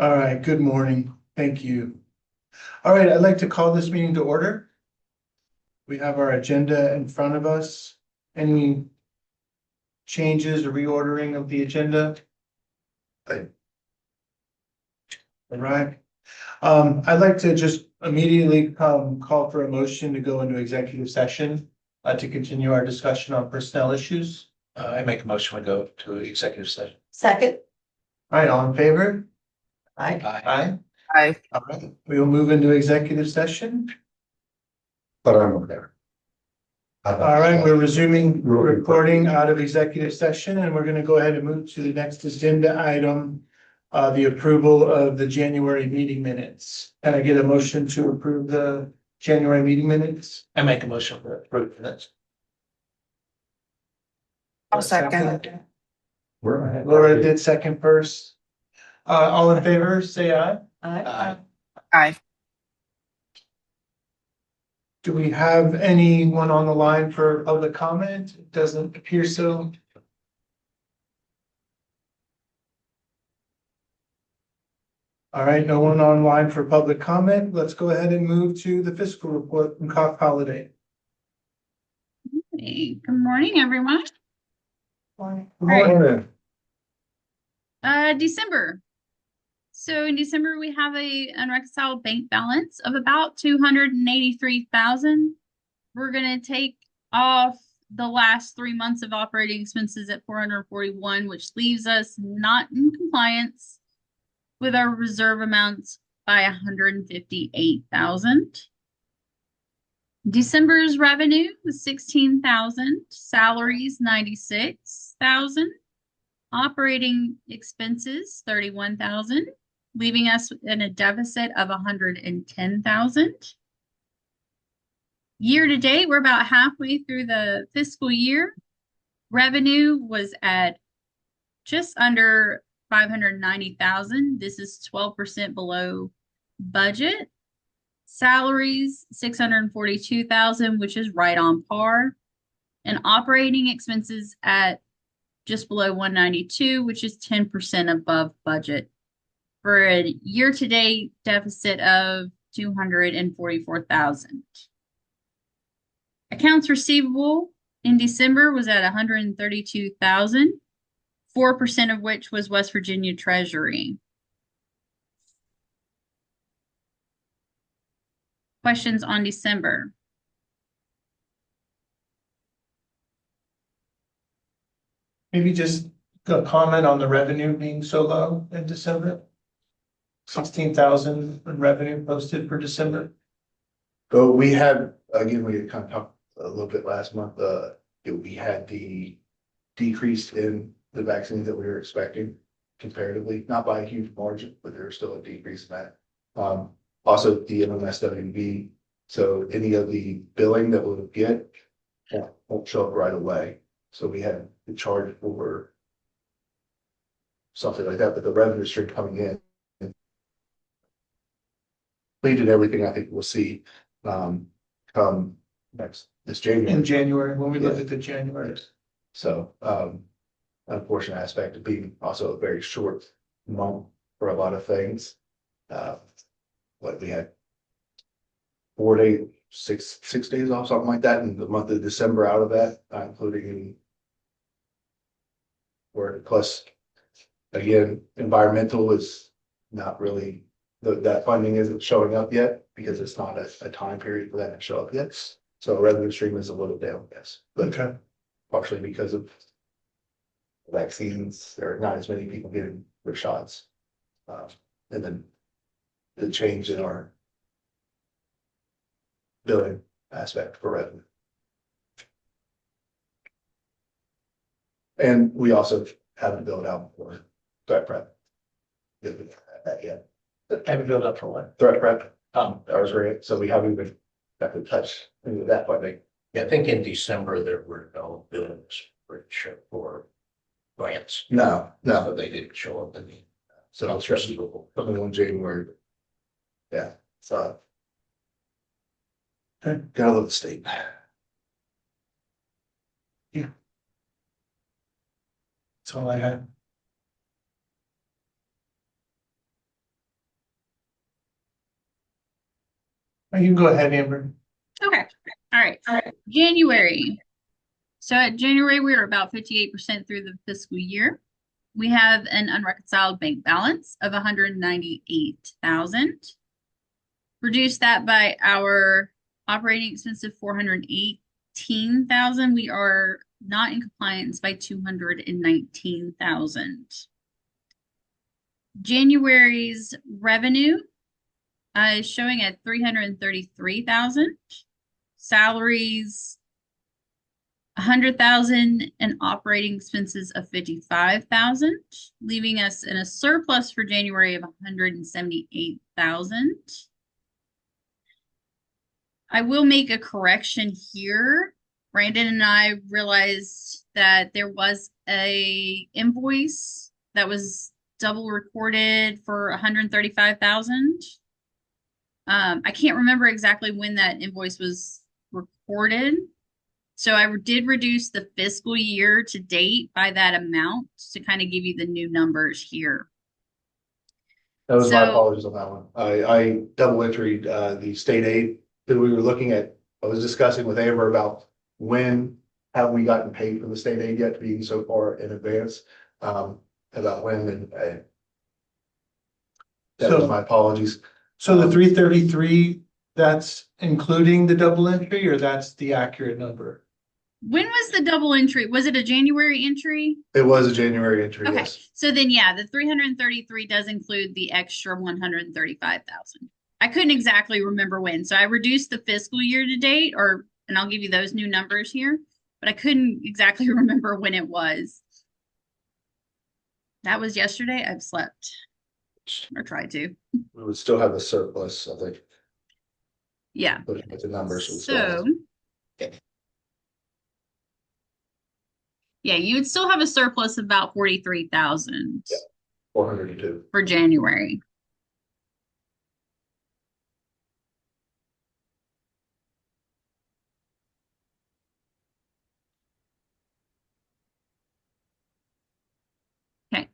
All right, good morning. Thank you. All right, I'd like to call this meeting to order. We have our agenda in front of us. Any changes or reordering of the agenda? All right. I'd like to just immediately call for a motion to go into executive session to continue our discussion on personnel issues. I make a motion to go to executive session. Second. All right, all in favor? Aye. Aye. Aye. All right, we will move into executive session. But I'm over there. All right, we're resuming recording out of executive session, and we're gonna go ahead and move to the next agenda item. The approval of the January meeting minutes. Can I get a motion to approve the January meeting minutes? I make a motion to approve minutes. I'll second. Laura did second first. All in favor, say aye. Aye. Aye. Do we have anyone on the line for public comment? It doesn't appear so. All right, no one online for public comment. Let's go ahead and move to the fiscal report from Cock Holiday. Hey, good morning, everyone. Good morning. December. So in December, we have a unreconciled bank balance of about 283,000. We're gonna take off the last 3 months of operating expenses at 441, which leaves us not in compliance with our reserve amounts by 158,000. December's revenue was 16,000, salaries 96,000, operating expenses 31,000, leaving us in a deficit of 110,000. Year to date, we're about halfway through the fiscal year. Revenue was at just under 590,000. This is 12% below budget. Salaries 642,000, which is right on par. And operating expenses at just below 192, which is 10% above budget, for a year-to-date deficit of 244,000. Accounts receivable in December was at 132,000, 4% of which was West Virginia Treasury. Questions on December? Maybe just a comment on the revenue being so low in December. 16,000 in revenue posted for December. So we had, again, we had kind of talked a little bit last month, we had the decrease in the vaccines that we were expecting comparatively, not by a huge margin, but there was still a decrease in that. Also the MMSWB, so any of the billing that we'll get won't show up right away. So we had to charge for something like that, but the revenue stream coming in completed everything. I think we'll see come this January. In January, when we look at the January. So unfortunate aspect of being also a very short month for a lot of things. What we had 4 days, six days off, something like that, in the month of December out of that, including any work. Plus, again, environmental is not really that funding isn't showing up yet because it's not a time period for that to show up yet. So revenue stream is a little down, yes, but Okay. partially because of vaccines, there are not as many people getting their shots. And then the change in our billing aspect for revenue. And we also haven't billed out for threat prep. Didn't have that yet. Haven't built up for what? Threat prep, that was great. So we haven't even got to touch into that funding. Yeah, I think in December there were no billings for grants. No. So they didn't show up in the So accounts receivable. something on January. Yeah, so. Gotta love the state. That's all I had. You can go ahead, Amber. Okay, all right. January. So at January, we are about 58% through the fiscal year. We have an unreconciled bank balance of 198,000. Reduce that by our operating expense of 418,000. We are not in compliance by 219,000. January's revenue is showing at 333,000. Salaries 100,000 and operating expenses of 55,000, leaving us in a surplus for January of 178,000. I will make a correction here. Brandon and I realized that there was a invoice that was double recorded for 135,000. I can't remember exactly when that invoice was recorded. So I did reduce the fiscal year to date by that amount to kind of give you the new numbers here. That was my So- apologies on that one. I double entered the state aid that we were looking at. I was discussing with Amber about when have we gotten paid for the state aid yet, being so far in advance, about when, and that was So- my apologies. So the 333, that's including the double entry, or that's the accurate number? When was the double entry? Was it a January entry? It was a January entry, Okay, yes. so then yeah, the 333 does include the extra 135,000. I couldn't exactly remember when, so I reduced the fiscal year to date, and I'll give you those new numbers here, but I couldn't exactly remember when it was. That was yesterday. I've slept or tried to. We would still have a surplus, I think, Yeah. looking at the numbers. we still have- So. Yeah, you would still have a surplus of about 43,000 Yeah. 402. for January. Okay,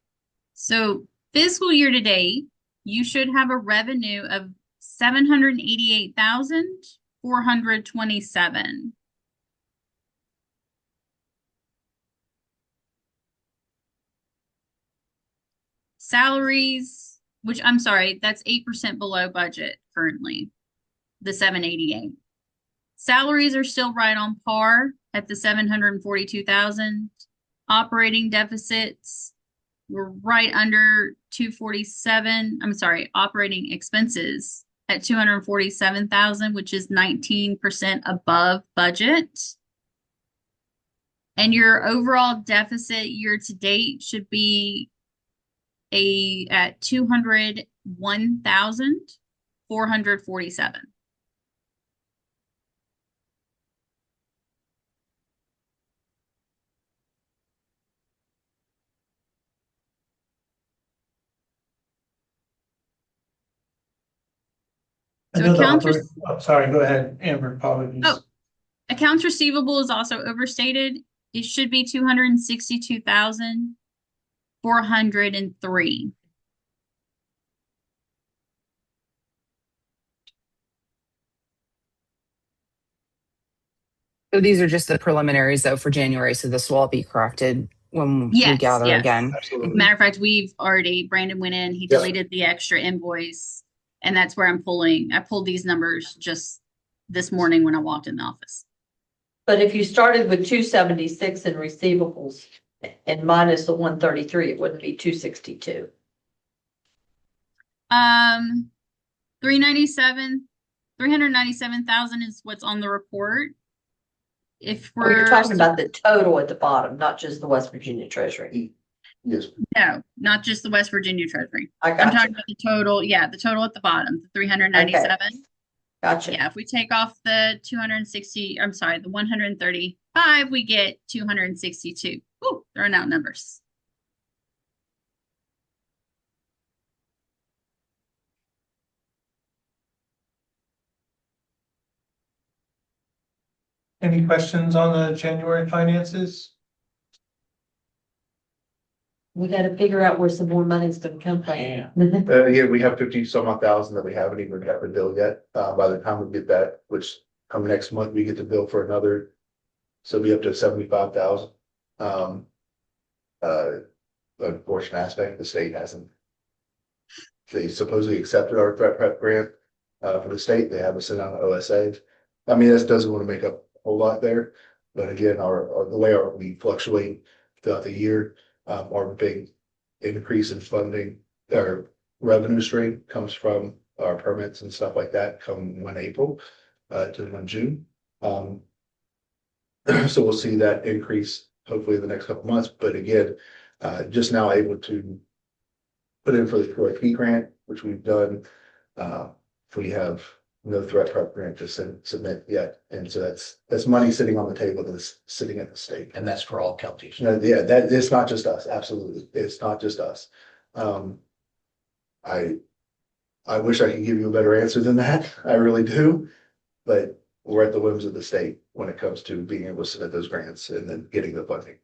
so fiscal year to date, you should have a revenue of 788,427. Salaries, which I'm sorry, that's 8% below budget currently, the 788. Salaries are still right on par at the 742,000. Operating deficits were right under 247. I'm sorry, operating expenses at 247,000, which is 19% above budget. And your overall deficit year to date should be at 201,447. I So know the accounts sorry, go ahead, Amber, apologies. Oh. Accounts receivable is also overstated. It should be 262,403. So these are just the preliminaries though for January, so this will all be corrected when we Yes, gather yes. again. Absolutely. Matter of fact, Brandon went in, he Yeah. deleted the extra invoice, and that's where I pulled these numbers just this morning when I walked in the office. But if you started with 276 in receivables and minus the 133, it wouldn't be 262. 397,000 is what's on the report. If Or you're we're talking about the total at the bottom, not just the West Virginia Treasury. Yes. No, not just the West Virginia Treasury. I I'm got talking you. about the total. Yeah, the total at the bottom, the 397. Gotcha. Yeah, if we take off the 260, I'm sorry, the 135, we get 262. Ooh, throwing out numbers. Any questions on the January finances? We gotta figure out where some more money's gonna come from. Yeah. Again, we have 50 some odd thousand that we haven't even got the bill yet. By the time we get that, which come next month, we get the bill for another. So it'll be up to 75,000. Unfortunate aspect, the state hasn't. They supposedly accepted our threat prep grant, for the state. They haven't sent out an OSA. I mean, this doesn't want to make up a whole lot there. But again, the way we fluctuate throughout the year, our big increase in funding, our revenue stream comes from our permits and stuff like that come 1 April, to 1 June. So we'll see that increase hopefully in the next couple of months, but again, just now able to put in for the QRP grant, which we've done. We have no threat prep grant to submit yet, and so that's money sitting on the table that's sitting at the state. And that's for all counties. No, yeah, that it's not just us. Absolutely, it's not just us. I wish I could give you a better answer than that. I really do, but we're at the whims of the state when it comes to being able to submit those grants and then getting the funding.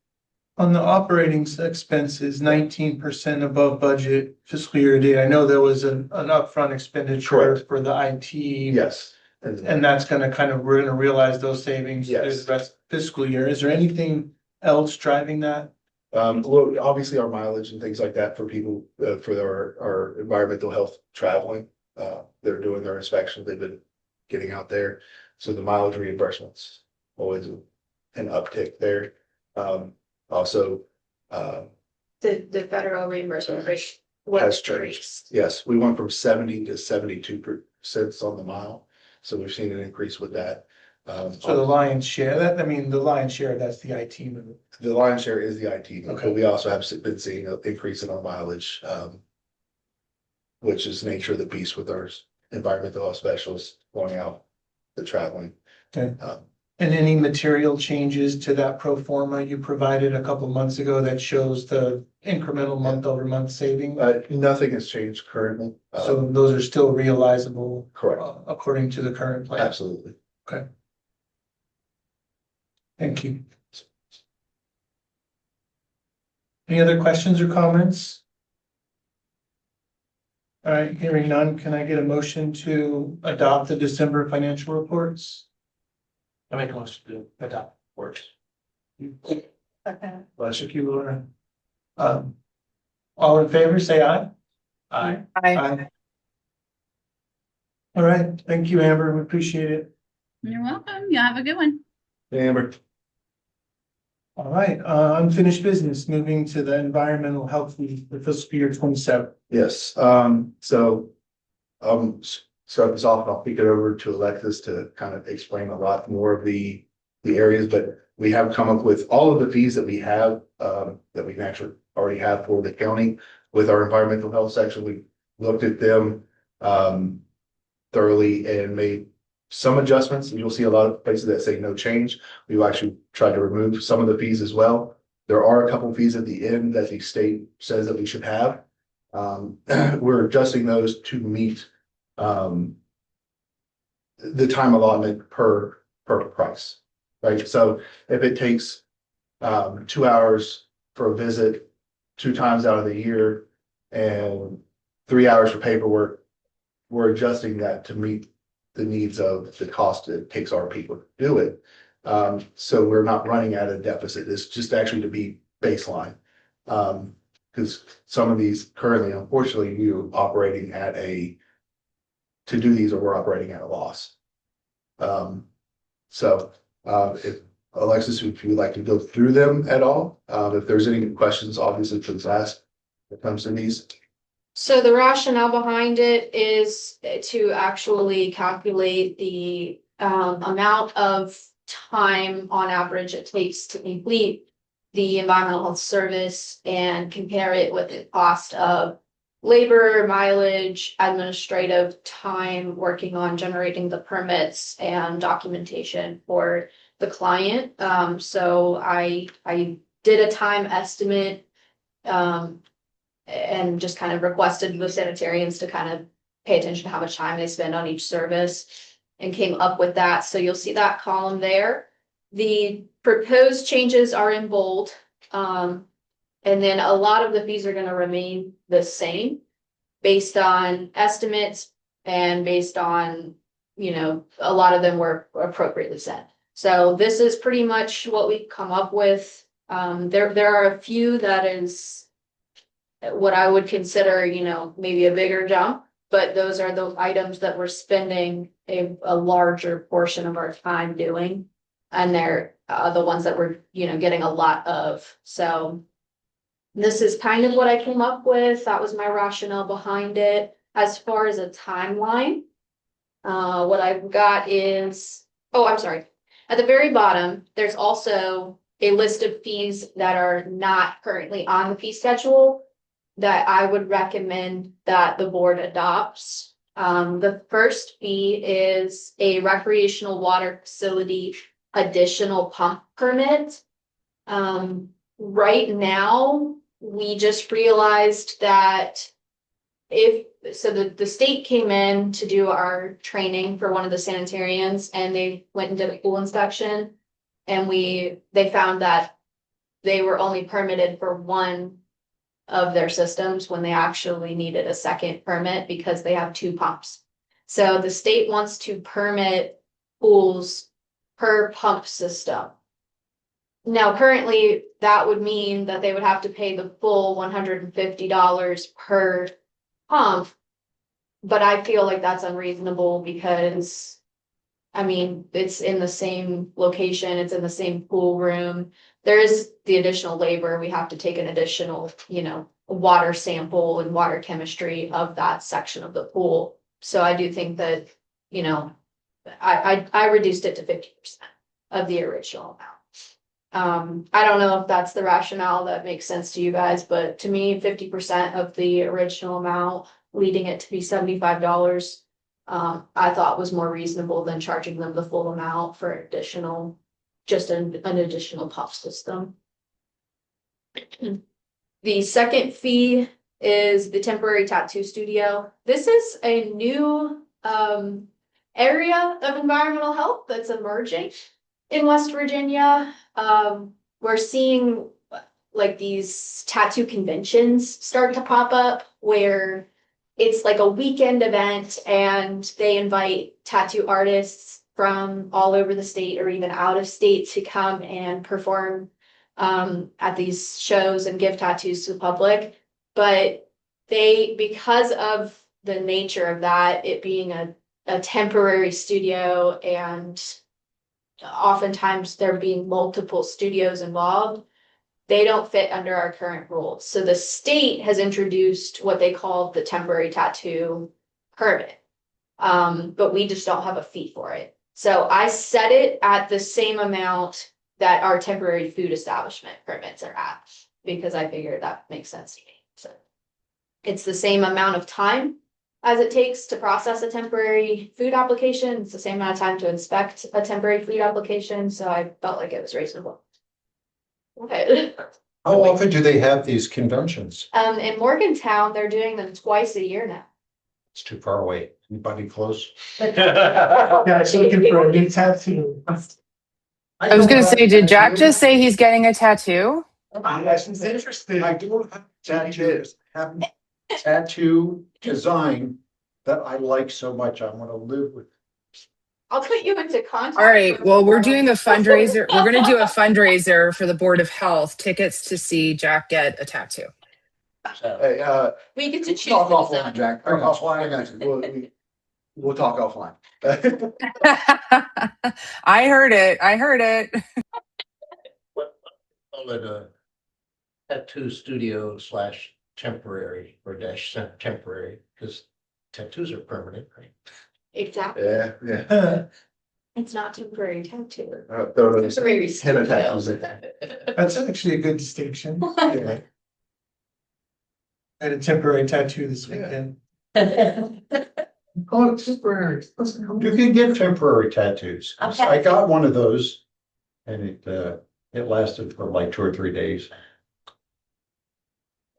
On the operating expenses, 19% above budget fiscal year to date. I know there was an upfront expenditure Correct. for the IT. Yes. And that's gonna we're gonna realize those savings through Yes. the rest of the fiscal year. Is there anything else driving that? Well, obviously our mileage and things like that for people, for our environmental health traveling. They're doing their inspections. They've been getting out there. So the mileage reimbursements, always an uptick there. Also, The federal reimbursement rate was has changed. increased. Yes, we went from 70 to 72% on the mile. So we've seen an increase with that. So the lion's share, the lion's share, that's the IT move. The lion's share is the IT, Okay. but we also have been seeing an increase in our mileage, which is nature of the beast with our environmental health specialists going out, the traveling. Okay. Um, And any material changes to that pro forma you provided a couple months ago that shows the incremental month over month saving? Nothing has changed currently. So those are still realizable Correct, according to the current plan? absolutely. Thank you. Any other questions or comments? All right, hearing none, can I get a motion to adopt the December financial reports? I make a motion to adopt works. Bless you, Laura. All in favor, say aye. Aye. Aye. All right, thank you, Amber, we appreciate it. You're welcome. You have a good one. Amber. All right, unfinished business, moving to the environmental health week for fiscal year 27. Yes, so, start this off and I'll kick it over to Alexis to kind of explain a lot more of the areas, but we have come up with all of the fees that we have, that we actually already have for the county with our environmental health section. We looked at them, thoroughly and made some adjustments. You'll see a lot of places that say no change. We've actually tried to remove some of the fees as well. There are a couple of fees at the end that the state says that we should have. We're adjusting those to meet the time allotment per price, right? So if it takes 2 hours for a visit 2 times out of the year and 3 hours for paperwork, we're adjusting that to meet the needs of the cost it takes our people to do it. So we're not running at a deficit. It's just actually to be baseline. Because some of these currently, unfortunately, we're operating at to do these, or we're operating at a loss. If Alexis, if you would like to go through them at all, if there's any questions, obviously please ask when it comes to these. So the rationale behind it is to actually calculate the amount of time on average it takes to complete the environmental health service and compare it with the cost of labor, mileage, administrative time working on generating the permits and documentation for the client. So I did a time estimate and just kind of requested the sanitarians to kind of pay attention to how much time they spend on each service and came up with that. So you'll see that column there. The proposed changes are in bold. And then a lot of the fees are gonna remain the same based on estimates and based on, a lot of them were appropriately set. So this is pretty much what we've come up with. There are a few that is what I would consider, maybe a bigger jump, but those are the items that we're spending a larger portion of our time doing. And they're the ones that we're, getting a lot of. So this is kind of what I came up with. That was my rationale behind it. As far as a timeline, what I've got is, oh, I'm sorry. At the very bottom, there's also a list of fees that are not currently on the fee schedule that I would recommend that the board adopts. The first fee is a recreational water facility additional pump permit. Right now, we just realized that the state came in to do our training for one of the sanitarians, and they went and did a pool inspection. And they found that they were only permitted for one of their systems when they actually needed a second permit because they have 2 pumps. So the state wants to permit pools per pump system. Now, currently, that would mean that they would have to pay the full $150 per pump. But I feel like that's unreasonable because, it's in the same location, it's in the same pool room. There is the additional labor. We have to take an additional, water sample and water chemistry of that section of the pool. So I do think that, I reduced it to 50% of the original amount. I don't know if that's the rationale that makes sense to you guys, but to me, 50% of the original amount, leading it to be $75, I thought was more reasonable than charging them the full amount for an additional pump system. The second fee is the temporary tattoo studio. This is a new area of environmental health that's emerging in West Virginia. We're seeing like these tattoo conventions start to pop up where it's like a weekend event and they invite tattoo artists from all over the state or even out of state to come and perform at these shows and give tattoos to the public. But because of the nature of that, it being a temporary studio and oftentimes there being multiple studios involved, they don't fit under our current rules. So the state has introduced what they call the temporary tattoo permit. But we just don't have a fee for it. So I set it at the same amount that our temporary food establishment permits are at, because I figured that makes sense to me. So it's the same amount of time as it takes to process a temporary food application. It's the same amount of time to inspect a temporary food application. So I felt like it was reasonable. Okay. How often do they have these conventions? In Morgantown, they're doing them twice a year now. It's too far away. Anybody close? Guys looking for a new tattoo. I was gonna say, did Jack just say he's getting a tattoo? Yes, it's interesting. I do have tattoos, have tattoo design that I like so much. I want to live with. I'll put you into contact. All right, well, we're doing a fundraiser. We're gonna do a fundraiser for the Board of Health, tickets to see Jack get a tattoo. So, Hey, We get to choose. talk the offline, design. Jack. I got you. I got you. We'll talk offline. I heard it. I heard it. call it a tattoo studio / temporary or - temporary, because tattoos are permanent, right? Exactly. Yeah. It's not temporary tattoo. Throw those Temporary henna studio. tattoos in there. That's actually a good distinction. Yeah. I had a temporary tattoo this weekend. Call it temporary. You can get temporary tattoos. Okay. I got one of those and it lasted for like 2 or 3 days.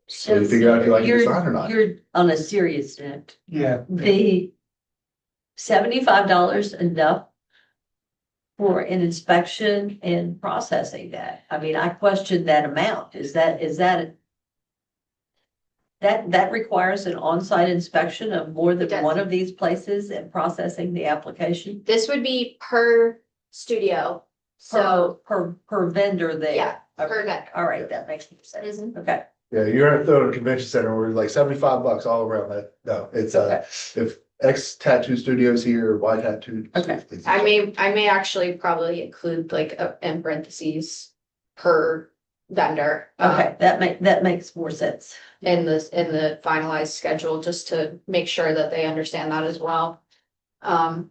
So you figure out if you like the You're- design or not. You're on a serious note. Yeah. The $75 enough for an inspection and processing that? I mean, I question that amount. That requires an on-site inspection of more It than does. one of these places and processing the application? This would be per studio. So, Per vendor there? yeah, per Okay. vendor. All right, that makes sense. Mhm. Okay. Yeah, you're at the convention center, we're like $75 all around that. No, it's Okay. if X tattoo studios here, Y tattoo. Okay. it's- I may actually probably include like in parentheses per vendor. Okay, that makes more sense. In the finalized schedule, just to make sure that they understand that as well. And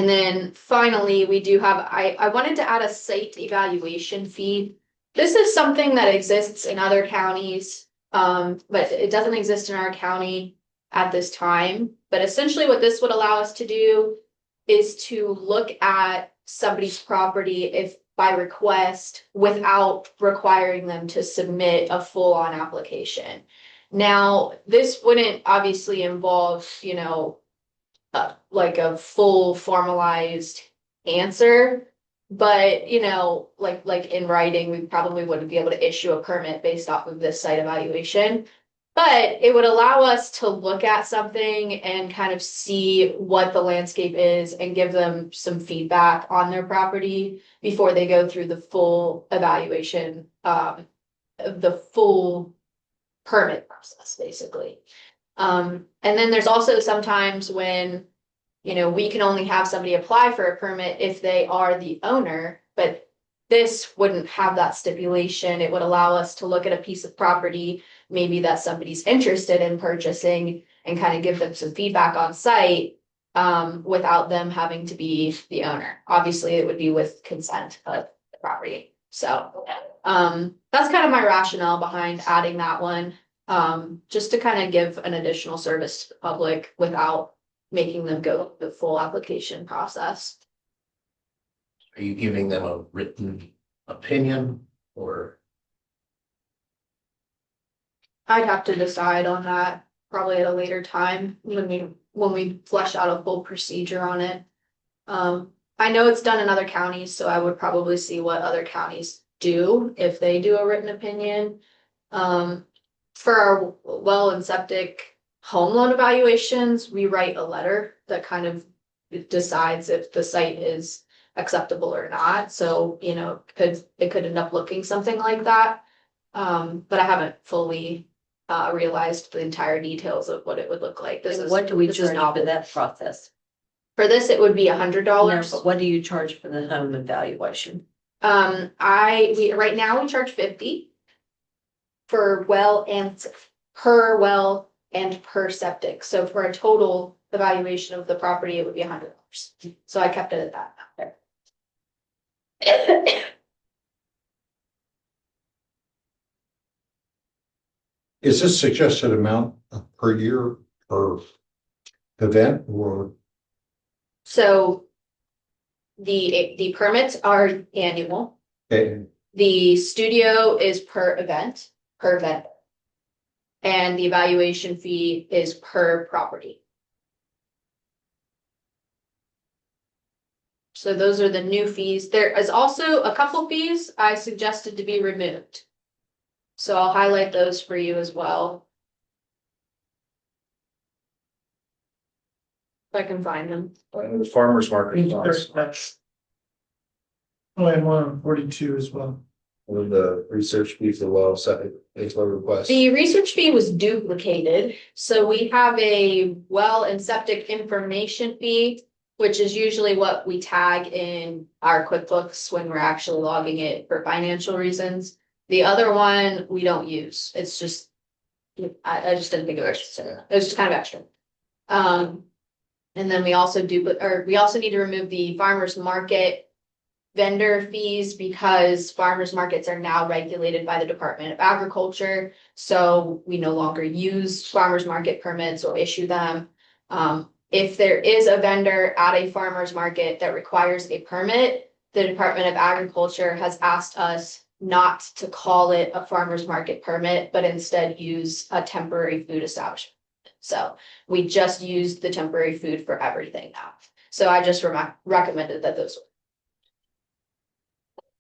then finally, we do have, I wanted to add a site evaluation fee. This is something that exists in other counties, but it doesn't exist in our county at this time. But essentially what this would allow us to do is to look at somebody's property if by request without requiring them to submit a full-on application. Now, this wouldn't obviously involve, like a full formalized answer. But, like in writing, we probably wouldn't be able to issue a permit based off of this site evaluation. But it would allow us to look at something and kind of see what the landscape is and give them some feedback on their property before they go through the full evaluation, the full permit process, basically. And then there's also sometimes when, we can only have somebody apply for a permit if they are the owner, but this wouldn't have that stipulation. It would allow us to look at a piece of property, maybe that somebody's interested in purchasing, and kind of give them some feedback on site, without them having to be the owner. Obviously, it would be with consent of the property. So, that's kind of my rationale behind adding that one. Just to kind of give an additional service to the public without making them go through the full application process. Are you giving them a written opinion or? I'd have to decide on that probably at a later time when we flesh out a full procedure on it. I know it's done in other counties, so I would probably see what other counties do if they do a written opinion. For our well and septic home loan evaluations, we write a letter that kind of decides if the site is acceptable or not. So, it could end up looking something like that. But I haven't fully realized the entire details of what it would look like. What do we this is charge novel. for that process? For this, it would be $100. No, but what do you charge for the home evaluation? Right now we charge 50 for well and per well and per septic. So for a total evaluation of the property, it would be $100. So I kept it at that. Is this suggested amount per year per event or? So the permits are annual. Okay, The studio is per event. And the evaluation fee is per property. So those are the new fees. There is also a couple fees I suggested to be removed. So I'll highlight those for you as well. If I can find them. The farmer's market. That's. Oh, and 142 as well. With the research fee for well, septic, flow request. The research fee was duplicated, so we have a well and septic information fee, which is usually what we tag in our QuickBooks when we're actually logging it for financial reasons. The other one we don't use. It's just, I just didn't think it was extra. It was just kind of extra. And then we also need to remove the farmer's market vendor fees because farmers markets are now regulated by the Department of Agriculture. So we no longer use farmers market permits or issue them. If there is a vendor at a farmer's market that requires a permit, the Department of Agriculture has asked us not to call it a farmer's market permit, but instead use a temporary food establishment. So we just use the temporary food for everything now. So I just recommended that those,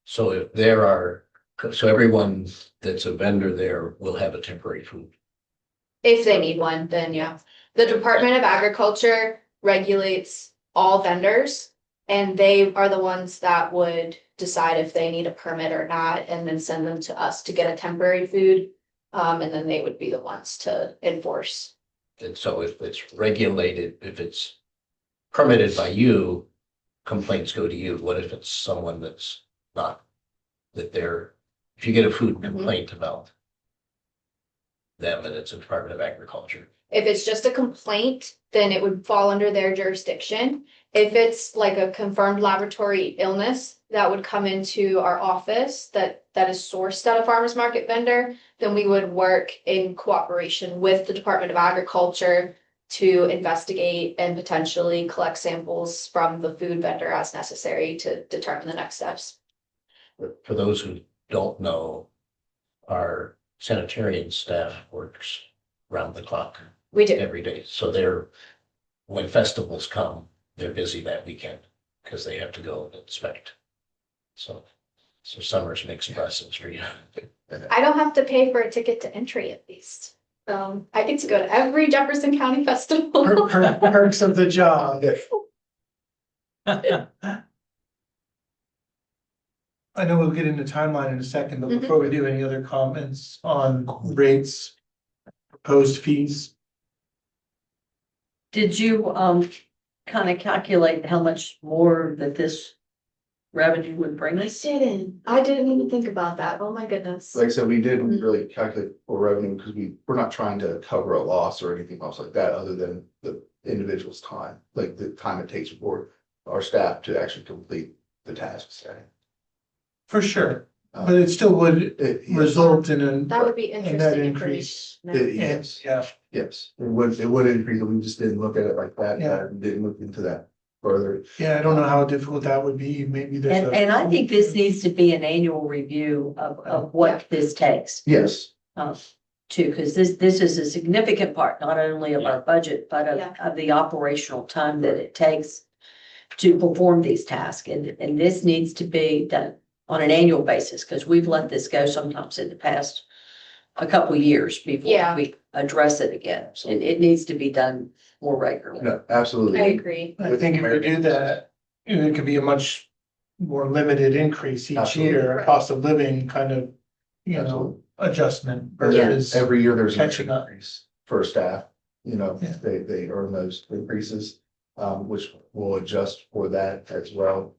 So if there are, so everyone that's a vendor there will have a temporary food. if they need one, then yeah. The Department of Agriculture regulates all vendors. And they are the ones that would decide if they need a permit or not, and then send them to us to get a temporary food. And then they would be the ones to enforce. And so if it's regulated, if it's permitted by you, complaints go to you. What if it's someone that's not, that they're, if you get a food complaint about them and it's a Department of Agriculture? If it's just a complaint, then it would fall under their jurisdiction. If it's like a confirmed laboratory illness that would come into our office that is sourced at a farmer's market vendor, then we would work in cooperation with the Department of Agriculture to investigate and potentially collect samples from the food vendor as necessary to determine the next steps. For those who don't know, our sanitarian staff works round the clock We do. every day. So they're, when festivals come, they're busy that weekend because they have to go and inspect. So Summers makes presents for you. I don't have to pay for a ticket to entry at least. I get to go to every Jefferson County festival. Perks of the job. I know we'll get into timeline in a second, but before we do, any other comments on rates, proposed fees? Did you, kind of calculate how much more that this revenue would bring us? I didn't even think about that. Oh my goodness. Like I said, we didn't really calculate for revenue because we're not trying to cover a loss or anything else like that, other than the individual's time, like the time it takes for our staff to actually complete the tasks. For sure, but it still would result in a. That would be in that interesting increase. information. Yes, Yeah, yes, it would increase, we just didn't look at it like that, Yeah. and didn't look into that further. yeah, I don't know how difficult that would be, maybe there's And, a. and I think this needs to be an annual review of what this takes. Yes, Too, because this is a significant part, not only of our budget, but Yeah. of the operational time that it takes to perform these tasks. And this needs to be done on an annual basis, because we've let this go sometimes in the past a couple years before Yeah. we address it again. And it needs to be done more regularly. no, absolutely. I agree. I think if we do that, it could be a much more limited increase each year, Absolutely. cost of living kind of, Absolutely. Adjustment Yeah. versus. Every year there's an Catching up. increase for staff, Yeah. they earn those increases, which will adjust for that as well.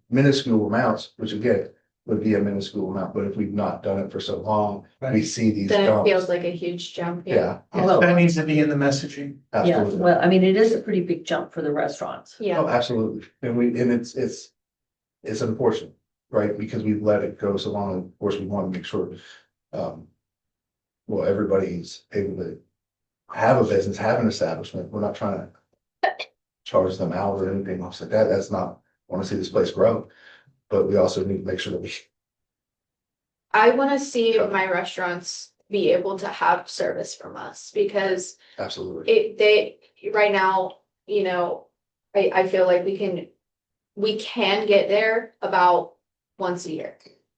Minuscule amounts, which again, would be a minuscule amount, but if we've not done it for so long, we Right. see these Then it jumps. feels like a huge jump. Yeah, Well, That needs to be in the messaging. yeah, absolutely. well, I mean, it is a pretty big jump for the restaurants. Oh, Yeah, absolutely. And it's unfortunate, right? Because we've let it go so long. Of course, we want to make sure, well, everybody's able to have a business, have an establishment. We're not trying to charge them out or anything else like that. That's not, want to see this place grow. But we also need to make sure that we, I wanna see my restaurants be able to have service from us because absolutely. right now, I feel like we can get there about once a year.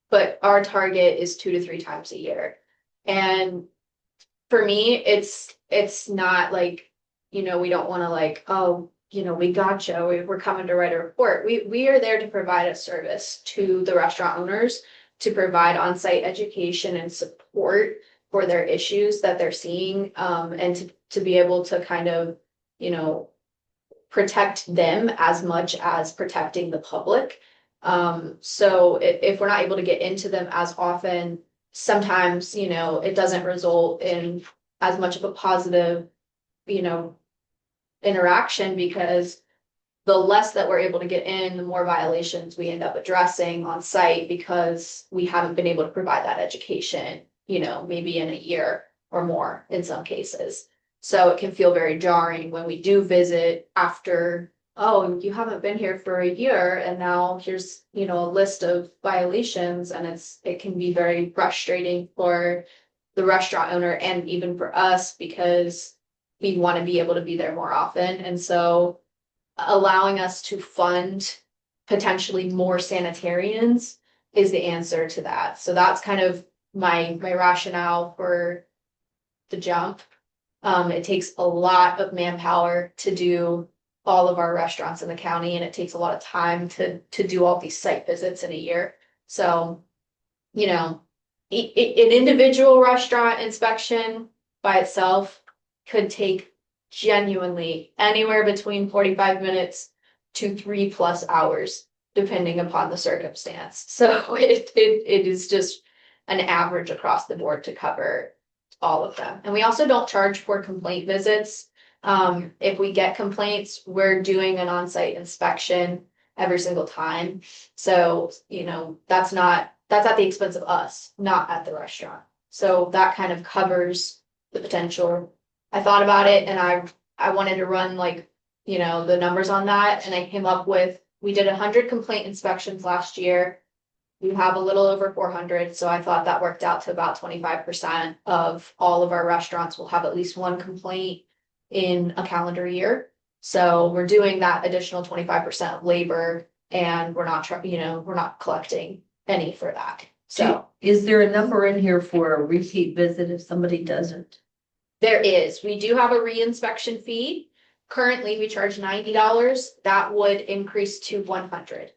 But our target is 2 to 3 times a year. And for me, it's not like, we don't wanna like, oh, we gotcha, we're coming to write a report. We are there to provide a service to the restaurant owners, to provide on-site education and support for their issues that they're seeing, and to be able to kind of, protect them as much as protecting the public. So if we're not able to get into them as often, sometimes, it doesn't result in as much of a positive, interaction, because the less that we're able to get in, the more violations we end up addressing on site because we haven't been able to provide that education, maybe in a year or more in some cases. So it can feel very jarring when we do visit after, oh, you haven't been here for a year and now here's, a list of violations, and it can be very frustrating for the restaurant owner and even for us because we want to be able to be there more often. And so allowing us to fund potentially more sanitarians is the answer to that. So that's kind of my rationale for the jump. It takes a lot of manpower to do all of our restaurants in the county, and it takes a lot of time to do all these site visits in a year. So, you know, an individual restaurant inspection by itself could take genuinely anywhere between 45 minutes to 3+ hours, depending upon the circumstance. So it is just an average across the board to cover all of them. And we also don't charge for complaint visits. If we get complaints, we're doing an on-site inspection every single time. So, you know, that's at the expense of us, not at the restaurant. So that kind of covers the potential. I thought about it and I wanted to run like, you know, the numbers on that. And I came up with, we did 100 complaint inspections last year. We have a little over 400. So I thought that worked out to about 25% of all of our restaurants will have at least one complaint in a calendar year. So we're doing that additional 25% of labor, and we're not collecting any for that. So Is there a number in here for a repeat visit if somebody doesn't? there is, we do have a re-inspection fee. Currently, we charge $90. That would increase to 100.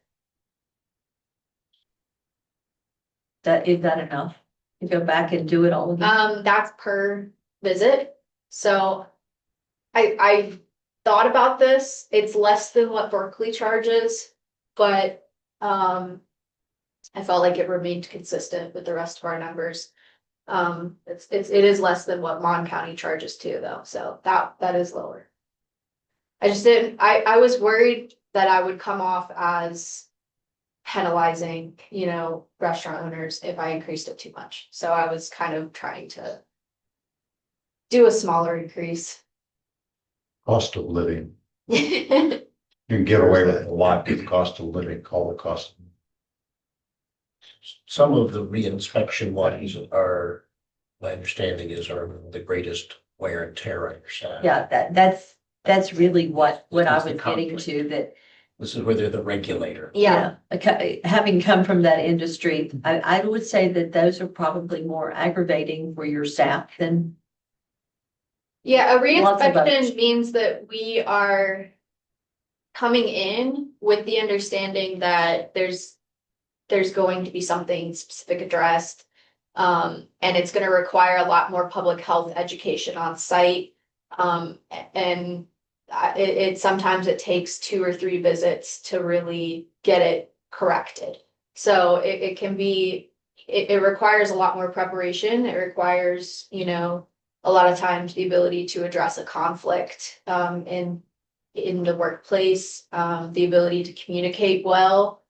Is that enough? To go back and do it all again? That's per visit. So I thought about this. It's less than what Berkeley charges, but I felt like it remained consistent with the rest of our numbers. It is less than what Mon County charges too, though. So that is lower. I was worried that I would come off as penalizing, you know, restaurant owners if I increased it too much. So I was kind of trying to do a smaller increase. Cost of living. Yeah, You can get away with a lot with cost of living, call the cost. Some of the re-inspection ones are, my understanding is, are the greatest wear and tear on your staff. Yeah, that's really what I That's was the getting conflict. to, that. This is where they're the regulator. Having come from that industry, I would say that those are probably more aggravating for your staff than. a Lots of re-inspection others. means that we are coming in with the understanding that there's going to be something specific addressed. And it's going to require a lot more public health education on site. And it sometimes it takes 2 or 3 visits to really get it corrected. So it requires a lot more preparation. It requires, you know, a lot of times the ability to address a conflict in the workplace, the ability to communicate well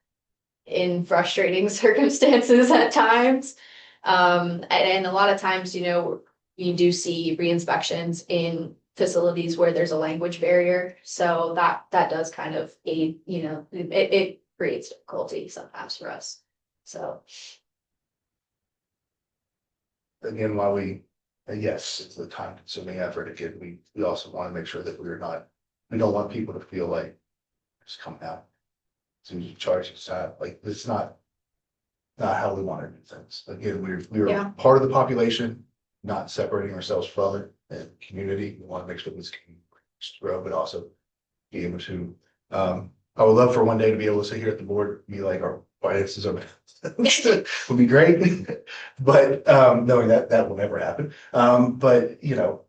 in frustrating circumstances at times. And a lot of times, you know, you do see re-inspections in facilities where there's a language barrier. So that does kind of aid, you know, it creates difficulty sometimes for us. So. Again, yes, it's a time consuming effort. Again, we also want to make sure that we don't want people to feel like just come out to charge us out. Like, it's not how we want to do things. Again, we're Yeah. part of the population, not separating ourselves from it, and community. We want to make sure this can grow, but also be able to, I would love for one day to be able to sit here at the board, be like, our finances are would be great. But knowing that will never happen. But you know,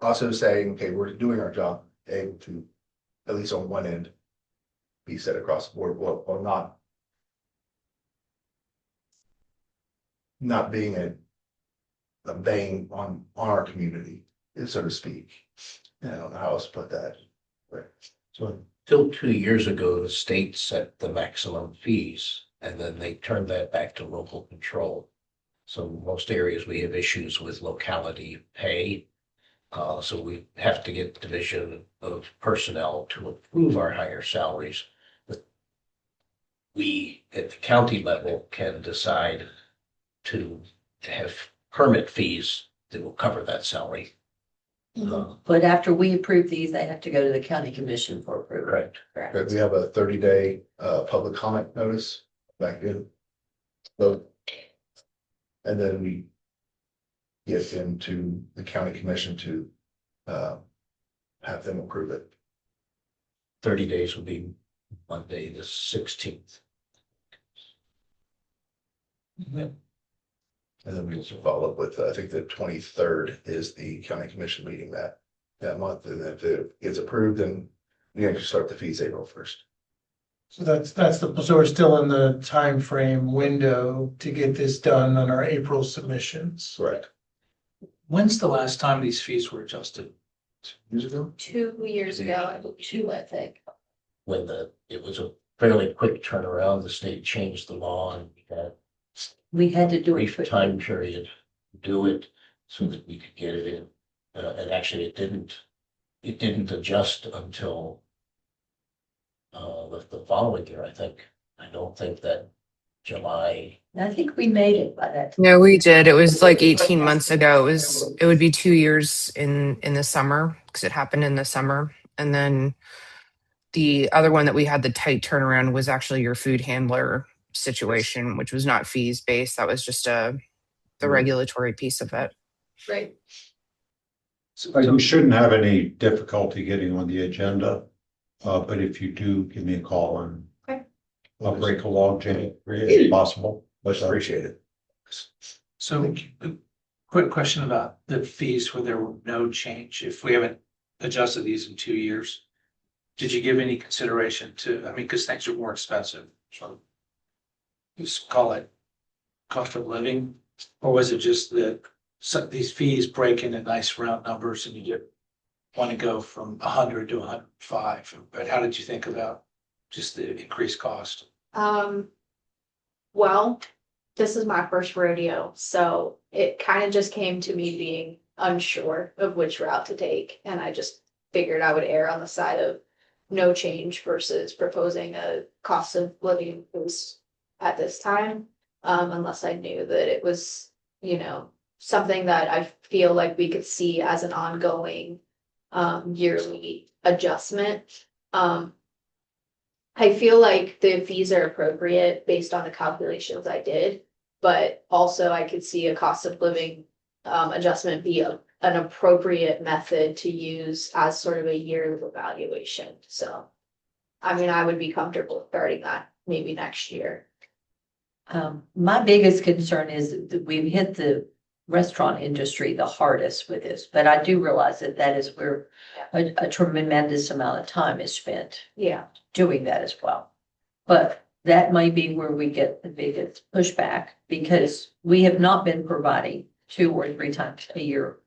also saying, okay, we're doing our job, able to, at least on one end, be set across the board, while not being a bang on our community, so to speak. I don't know how else to put that. But So until 2 years ago, the state set the maximum fees, and then they turned that back to local control. So most areas we have issues with locality pay. So we have to get Division of Personnel to approve our higher salaries. But we, at the county level, can decide to have permit fees that will cover that salary. But after we approve these, they have to go to the county commission for approval. Correct. Correct. We have a 30-day public comment notice back in. So. And then we get into the county commission to have them approve it. 30 days will be Monday, the 16th. And then we also follow up with, I think the 23rd is the county commission meeting that month. And if it gets approved, then we actually start the fees April 1st. So so we're still in the time frame window to get this done on our April submissions. Correct. When's the last time these fees were adjusted? 2 years ago? 2 years ago, I believe, I think. When it was a fairly quick turnaround, the state changed the law and we had We had to do it. brief time period to do it so that we could get it in. And actually it didn't adjust until the following year, I think. I don't think that July. I think we made it by that time. No, we did. It was like 18 months ago. It would be 2 years in the summer because it happened in the summer. And then the other one that we had the tight turnaround was actually your food handler situation, which was not fees based. That was just the regulatory piece of it. Right. So you shouldn't have any difficulty getting on the agenda. But if you do, give me a call and Okay. I'll break a log, Jenny, if possible. Much appreciated. So, a quick question about the fees where there were no change. If we haven't adjusted these in 2 years, did you give any consideration to, I mean, because things are more expensive, so just call it cost of living? Or was it just that these fees break into nice round numbers and you want to go from 100 to 105? But how did you think about just the increased cost? Well, this is my first rodeo, so it kind of just came to me being unsure of which route to take. And I just figured I would err on the side of no change versus proposing a cost of living increase at this time. Unless I knew that it was, something that I feel like we could see as an ongoing yearly adjustment. I feel like the fees are appropriate based on the calculations I did, but also I could see a cost of living adjustment be an appropriate method to use as sort of a yearly evaluation. So, I mean, I would be comfortable starting that maybe next year. My biggest concern is that we've hit the restaurant industry the hardest with this, but I do realize that is where a tremendous amount of time is spent Yeah. doing that as well. But that may be where we get the biggest pushback because we have not been providing 2 or 3 times a year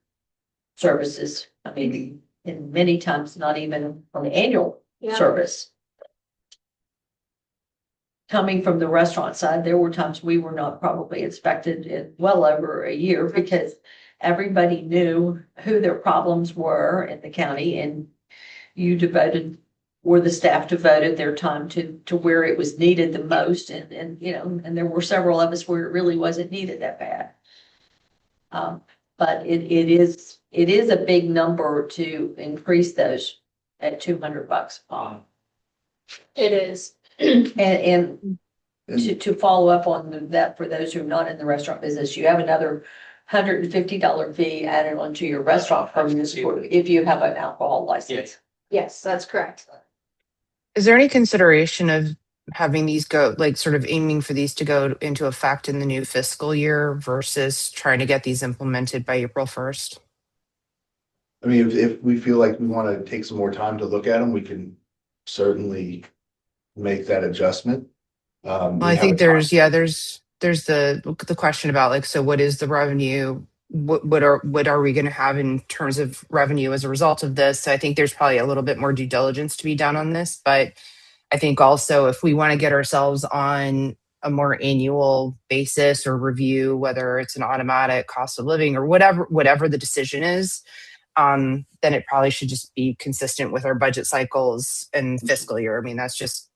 services. I mean, and many times not even on the annual Yeah. service. Coming from the restaurant side, there were times we were not probably inspected in well over a year because everybody knew who their problems were in the county and you devoted, or the staff devoted their time to where it was needed the most. And and there were several of us where it really wasn't needed that bad. But it is a big number to increase those at $200 a pop. It is. And to follow up on that, for those who are not in the restaurant business, you have another $150 fee added onto your restaurant permit if you have an alcohol license. Yes, that's correct. Is there any consideration of having these go, like sort of aiming for these to go into effect in the new fiscal year versus trying to get these implemented by April 1st? I mean, if we feel like we want to take some more time to look at them, we can certainly make that adjustment. Well, I think there's the question about like, so what is the revenue? What are we going to have in terms of revenue as a result of this? So I think there's probably a little bit more due diligence to be done on this, but I think also if we want to get ourselves on a more annual basis or review, whether it's an automatic cost of living or whatever the decision is, then it probably should just be consistent with our budget cycles and fiscal year. I mean, that's just,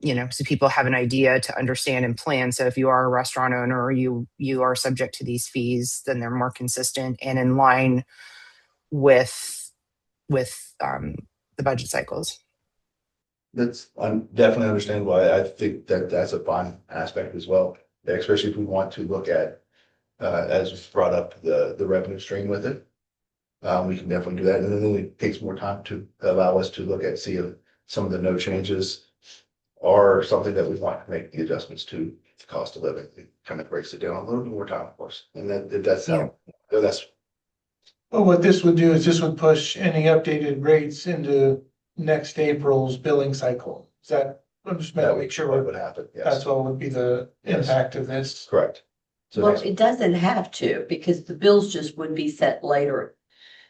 so people have an idea to understand and plan. So if you are a restaurant owner or you are subject to these fees, then they're more consistent and in line with the budget cycles. That's definitely understandable. I think that that's a fun aspect as well, especially if we want to look at, as was brought up, the revenue stream with it. We can definitely do that, and then it takes more time to allow us to look at, see if some of the no changes are something that we want to make the adjustments to the cost of living. It kind of breaks it down a little bit more time, of course, and that's how, that's. Well, what this would do is this would push any updated rates into next April's billing cycle. Is that, I'm just That making make sure what we're, would happen, that's yes, what would be the Yes. impact of this. correct. So Well, next- it doesn't have to, because the bills just would be set later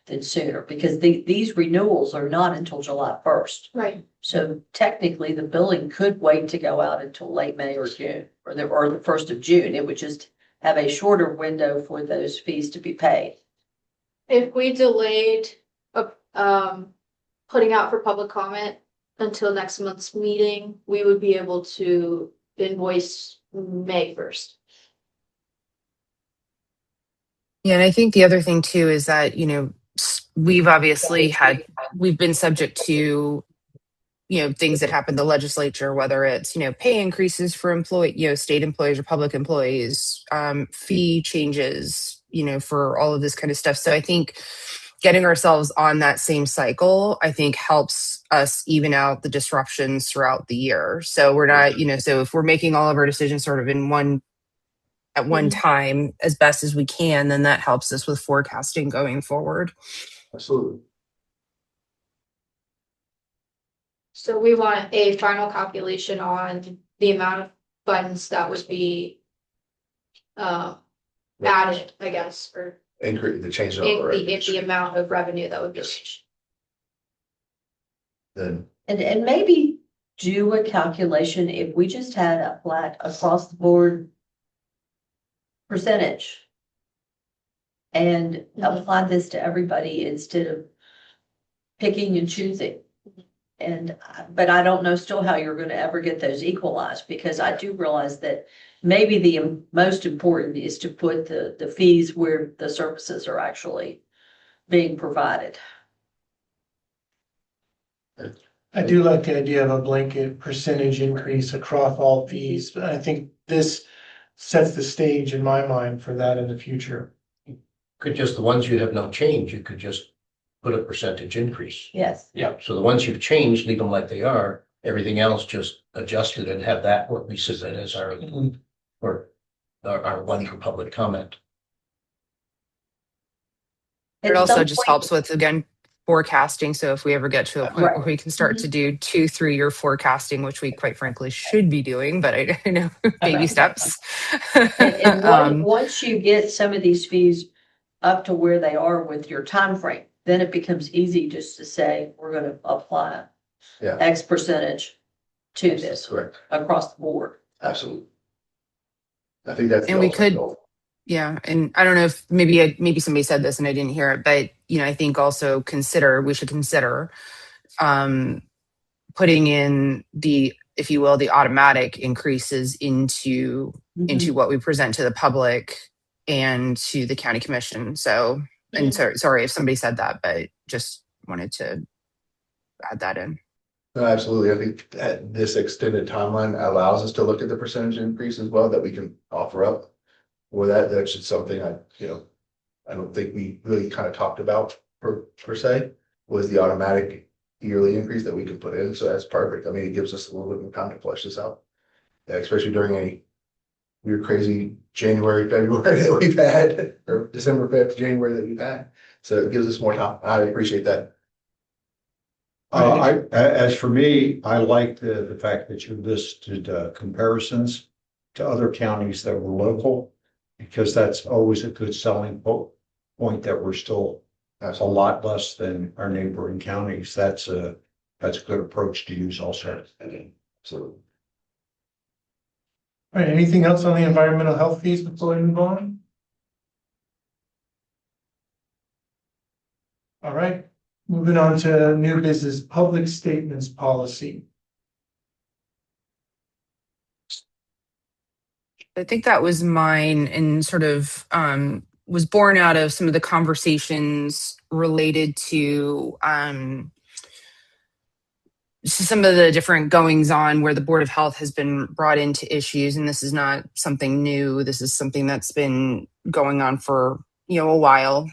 than sooner, because these renewals are not until July 1st. Right. So technically, the billing could wait to go out until late May or June, or the 1st of June. It would just have a shorter window for those fees to be paid. If we delayed, putting out for public comment until next month's meeting, we would be able to invoice May 1st. Yeah, and I think the other thing too is that, we've been subject to, things that happen in the legislature, whether it's, pay increases for state employees or public employees, fee changes, for all of this kind of stuff. So I think getting ourselves on that same cycle, I think helps us even out the disruptions throughout the year. So we're not, so if we're making all of our decisions sort of at one time as best as we can, then that helps us with forecasting going forward. Absolutely. So we want a final calculation on the amount of funds that would be added, I guess, or Increase the change of if the amount of revenue that would be Yes. changed. then And maybe do a calculation if we just had a flat across the board percentage and apply this to everybody instead of picking and choosing. But I don't know still how you're going to ever get those equalized, because I do realize that maybe the most important is to put the fees where the services are actually being provided. I do like the idea of a blanket percentage increase across all fees, but I think this sets the stage in my mind for that in the future. Could just the ones you have no change, you could just put a percentage increase. Yes. Yeah, so the ones you've changed, leave them like they are, everything else just adjusted and have that what we submit as our, or our one for public comment. It At also some just point- helps with, again, forecasting. So if we ever get to a point Right. where we can start to do 2-3 year forecasting, which we quite frankly should be doing, but I know baby Right. steps. And once you get some of these fees up to where they are with your time frame, then it becomes easy just to say, we're going to apply Yeah. X percentage to this correct, across the board. absolutely. I think that's. And the we ultimate could- goal. Yeah, and I don't know if maybe somebody said this and I didn't hear it, but I think also we should consider putting in the, if you will, the automatic increases into what we present to the public and to the county commission. So, and sorry if somebody said that, but just wanted to add that in. No, absolutely. I think that this extended timeline allows us to look at the percentage increase as well that we can offer up. Or that's just something I don't think we really kind of talked about per se, was the automatic yearly increase that we can put in. So that's perfect. I mean, it gives us a little bit more time to flesh this out. Yeah, especially during a weird, crazy January, February that we've had, or December 5th, January that we've had. So it gives us more time. I appreciate that. As for me, I like the fact that you listed comparisons to other counties that were local, because that's always a good selling point that we're still a lot less than our neighboring counties. That's a good approach to use also. Absolutely. All right, anything else on the environmental health fees before we move on? All right, moving on to new business, public statements policy. I think that was mine, and sort of was born out of some of the conversations related to some of the different goings on where the Board of Health has been brought into issues. And this is not something new. This is something that's been going on for, a while.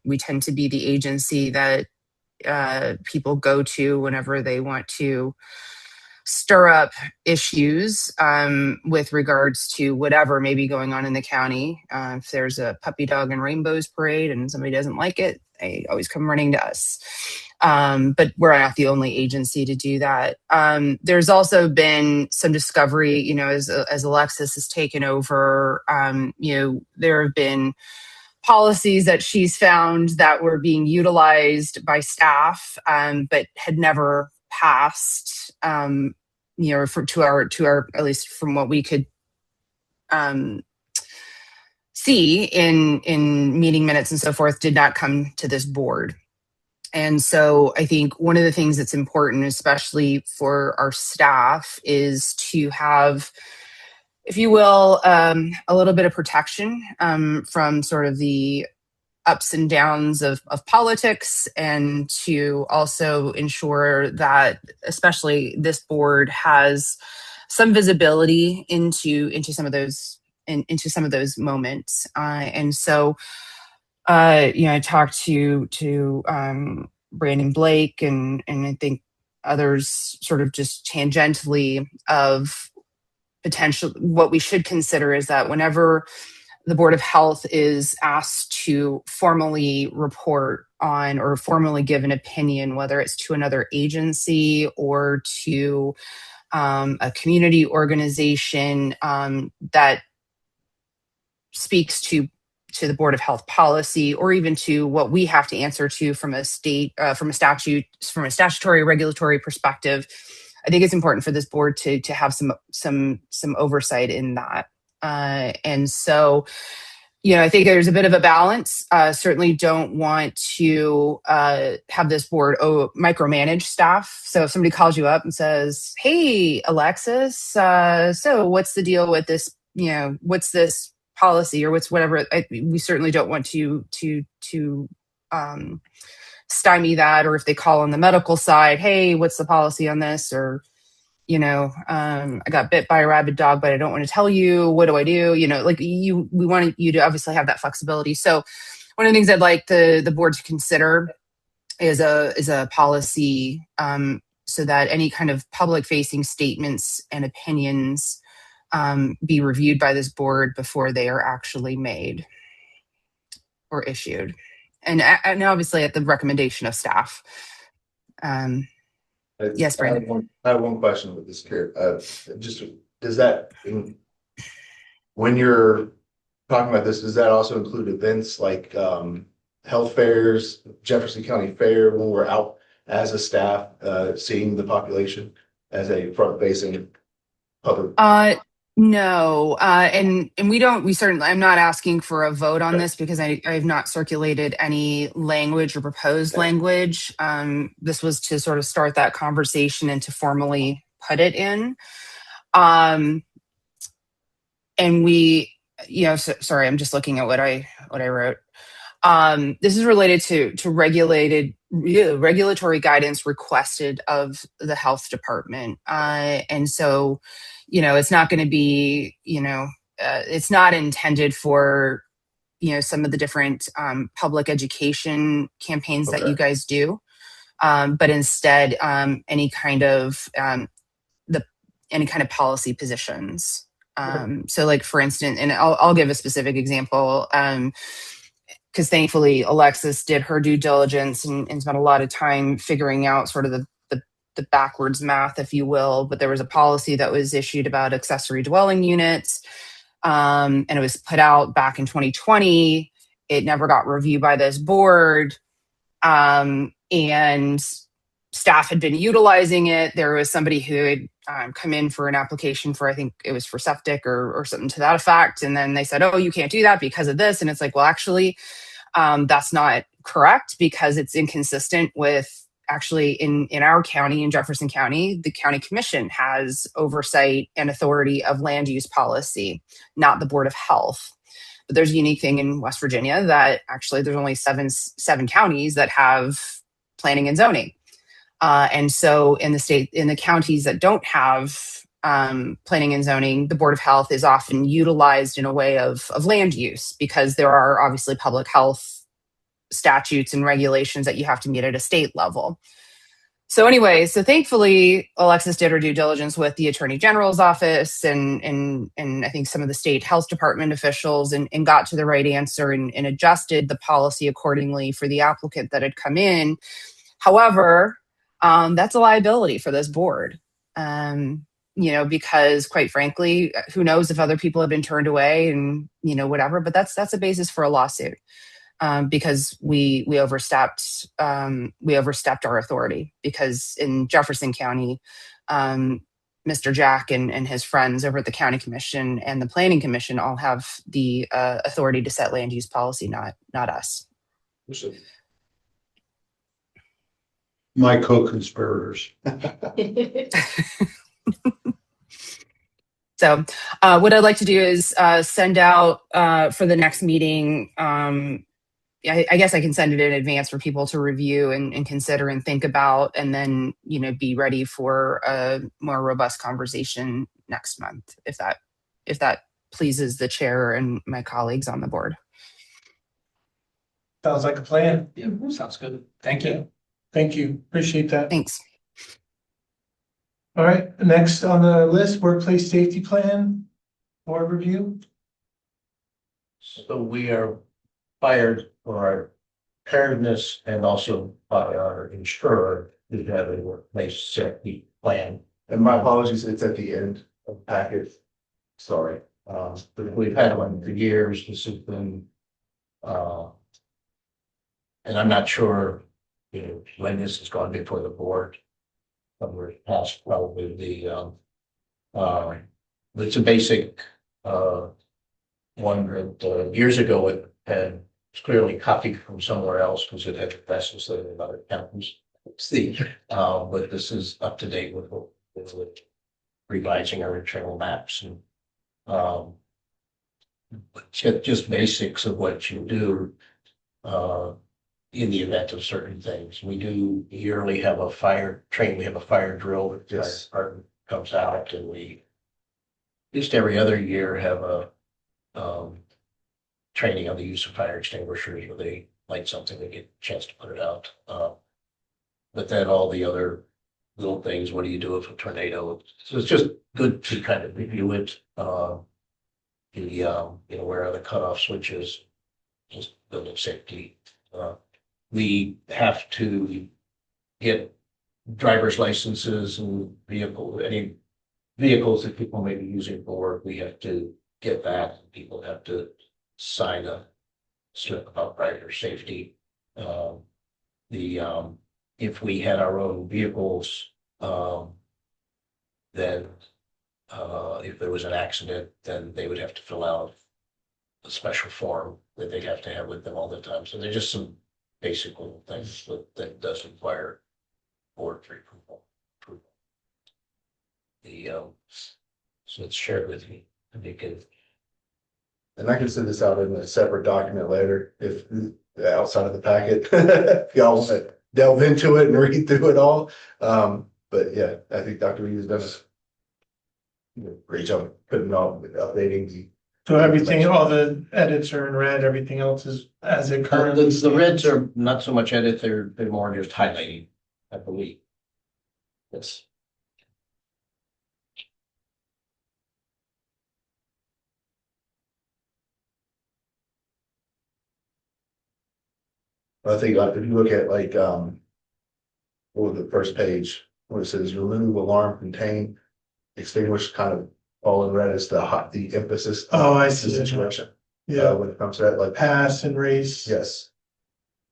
We tend to be the agency that people go to whenever they want to stir up issues with regards to whatever may be going on in the county. If there's a puppy dog and rainbows parade and somebody doesn't like it, they always come running to us. But we're not the only agency to do that. There's also been some discovery, as Alexis has taken over, there have been policies that she's found that were being utilized by staff, but had never passed, to our, at least from what we could see in meeting minutes and so forth, did not come to this board. And so I think one of the things that's important, especially for our staff, is to have, if you will, a little bit of protection from sort of the ups and downs of politics, and to also ensure that especially this board has some visibility into some of those moments. And so I talked to Brandon Blake and I think others sort of just tangentially of potential. What we should consider is that whenever the Board of Health is asked to formally report on or formally give an opinion, whether it's to another agency or to a community organization that speaks to the Board of Health policy, or even to what we have to answer to from a statutory regulatory perspective, I think it's important for this board to have some oversight in that. And so, I think there's a bit of a balance. Certainly don't want to have this board micromanage staff. So if somebody calls you up and says, "Hey, Alexis, so what's the deal with this? What's this policy or what's whatever?" We certainly don't want to stymie that. Or if they call on the medical side, "Hey, what's the policy on this?" Or I got bit by a rabid dog, but I don't want to tell you. What do I do? We want you to obviously have that flexibility. So one of the things I'd like the board to consider is a policy so that any kind of public facing statements and opinions be reviewed by this board before they are actually made or issued. And obviously at the recommendation of staff. Yes, Brandon. I have one question with this here. Just does that, when you're talking about this, does that also include events like health fairs, Jefferson County Fair, when we're out as a staff seeing the population as a front-facing public? No, and we certainly, I'm not asking for a vote on this because I have not circulated any language or proposed language. This was to sort of start that conversation and to formally put it in. And we, sorry, I'm just looking at what I wrote. This is related to regulatory guidance requested of the health department. And so, it's not going to be, it's not intended for, some of the different public education campaigns that you guys do. But instead, any kind of policy positions. So like, for instance, and I'll give a specific example, because thankfully Alexis did her due diligence and spent a lot of time figuring out sort of the backwards math, if you will. But there was a policy that was issued about accessory dwelling units, and it was put out back in 2020. It never got reviewed by this board, and staff had been utilizing it. There was somebody who had come in for an application for, I think it was for septic or something to that effect. And then they said, "Oh, you can't do that because of this." And it's like, well, actually, that's not correct, because it's inconsistent with actually in our county, in Jefferson County, the county commission has oversight and authority of land use policy, not the Board of Health. But there's a unique thing in West Virginia that actually there's only seven counties that have planning and zoning. And so in the counties that don't have planning and zoning, the Board of Health is often utilized in a way of land use, because there are obviously public health statutes and regulations that you have to meet at a state level. So anyway, so thankfully Alexis did her due diligence with the Attorney General's office and I think some of the state health department officials, and got to the right answer and adjusted the policy accordingly for the applicant that had come in. However, that's a liability for this board. Because quite frankly, who knows if other people have been turned away and, whatever, but that's a basis for a lawsuit. Because we overstepped our authority, because in Jefferson County, Mr. Jack and his friends over at the county commission and the planning commission all have the authority to set land use policy, not us. My co-conspirators. So what I'd like to do is send out for the next meeting. I guess I can send it in advance for people to review and consider and think about, and then, be ready for a more robust conversation next month, if that pleases the chair and my colleagues on the board. Sounds like a plan. Yeah, sounds good. Thank you. Thank you. Appreciate that. Thanks. All right, next on the list, workplace safety plan, board review. So we are fired for our preparedness and also by our insurer to have a workplace safety plan. And my apologies, it's at the end of the packet. Sorry. But we've had one for years. This has been, and I'm not sure, when this has gone before the board. We're past probably the, it's a basic, one that years ago it had clearly copied from somewhere else because it had lessons that in other counties. See, but this is up to date with revising our internal maps and, just basics of what you do, in the event of certain things. We do yearly have a fire drill that the fire department comes out, and we at least every other year have a training on the use of fire extinguishers where they light something, they get a chance to put it out. But then all the other little things, what do you do if a tornado? So it's just good to kind of review it. Where are the cutoff switches, just building safety. We have to get driver's licenses and any vehicles that people may be using for work. We have to get that. People have to sign a slip about driver safety. If we had our own vehicles, then if there was an accident, then they would have to fill out a special form that they'd have to have with them all the time. So there's just some basic little things that does require board approval. So it's shared with me. And I can send this out in a separate document later, if outside of the packet, if y'all want to delve into it and read through it all. But yeah, I think Dr. Reed has done a great job putting all, updating. So everything, all the edits are in red, everything else is as it currently. The reds are not so much edit, they're more just highlighting, I believe. Yes. I think like if you look at like what was the first page where it says remove alarm, contain, extinguish, kind of all in red is the emphasis. Oh, I of see. the situation. Yeah, When it comes to that, like pass and race. yes.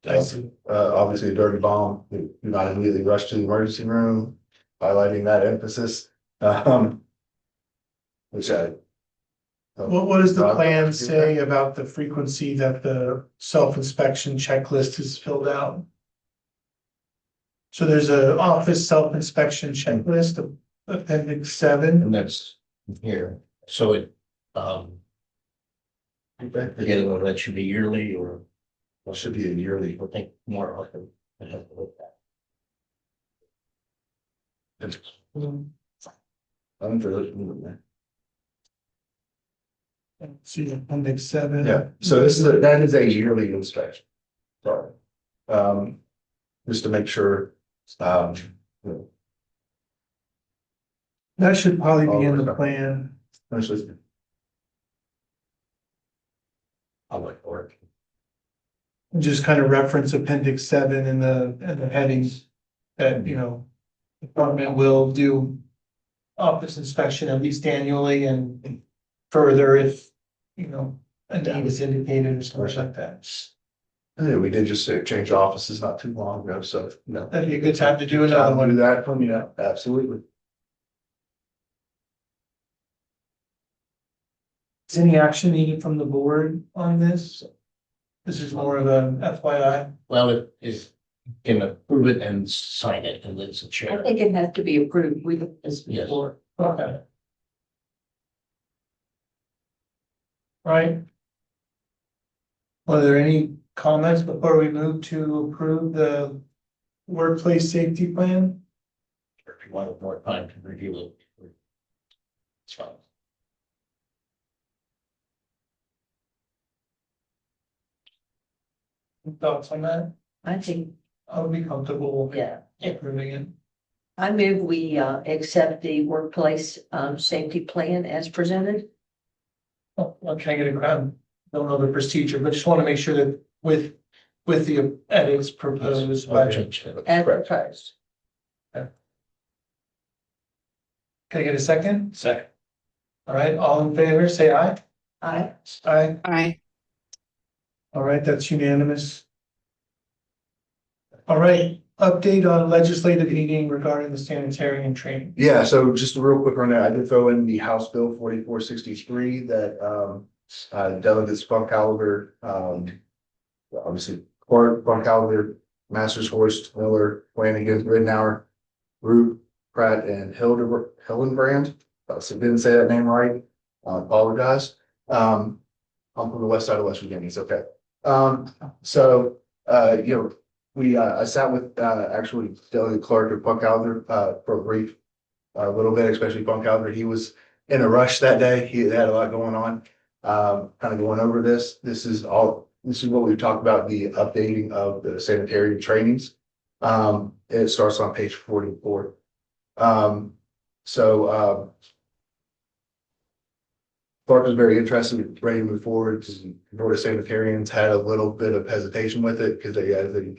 I see. Obviously a dirty bomb, do not immediately rush to the emergency room, highlighting that emphasis. Which I. What does the plan say about the frequency that the self-inspection checklist is filled out? So there's a office self-inspection checklist of appendix 7. And that's here. So it, Forgetting whether that should be yearly or Well, should be a yearly. I think more often. I have to look at. I'm for looking See appendix 7. Yeah, so this is that is a yearly inspection. Sorry. Just to make sure, That should probably be in the plan. honestly, I'll look for it. Just kind of reference appendix 7 in the headings that, department will do office inspection at least annually and further if, a need is indicated or something like that. yeah, we did just change offices not too long ago, so no. That'd be a good time to do another Do one. that from, absolutely. Is any action needed from the board on this? This is more of a FYI. Well, it is, can approve it and sign it, and then it's a I chair. think it has to be approved. We looked this Yes. before. Okay. Right. Are there any comments before we move to approve the workplace safety plan? If you want more time to review it. It's fine. Thoughts on that? I think, I would be comfortable yeah. approving it. I move we accept the workplace safety plan as presented. Oh, I'm trying to get a ground, don't know the procedure, but just want to make sure that with the edits proposed I'll by. change it. As Correct. proposed. Can I get a second? Second. All right, all in favor, say aye. Aye. Aye. Aye. All right, that's unanimous. All right, update on legislative meeting regarding the sanitarian training. Yeah, so just a real quick run there, I did throw in the House Bill 4463 that delegates Funkhauser, obviously, or Funkhauser, Masters Horst, Miller, Flanagan, Ridenour, Root, Pratt, and Hillenbrand. I didn't say that name right. I apologize. I'm from the west side of West Virginia, it's okay. I sat with actually Delegate Clark of Funkhauser for a brief little bit, especially Funkhauser. He was in a rush that day. He had a lot going on. Kind of going over this. This is what we talked about, the updating of the sanitary trainings. It starts on page 44. Clark was very interested, ready to move forward. The Board of Sanitarians had a little bit of hesitation with it because they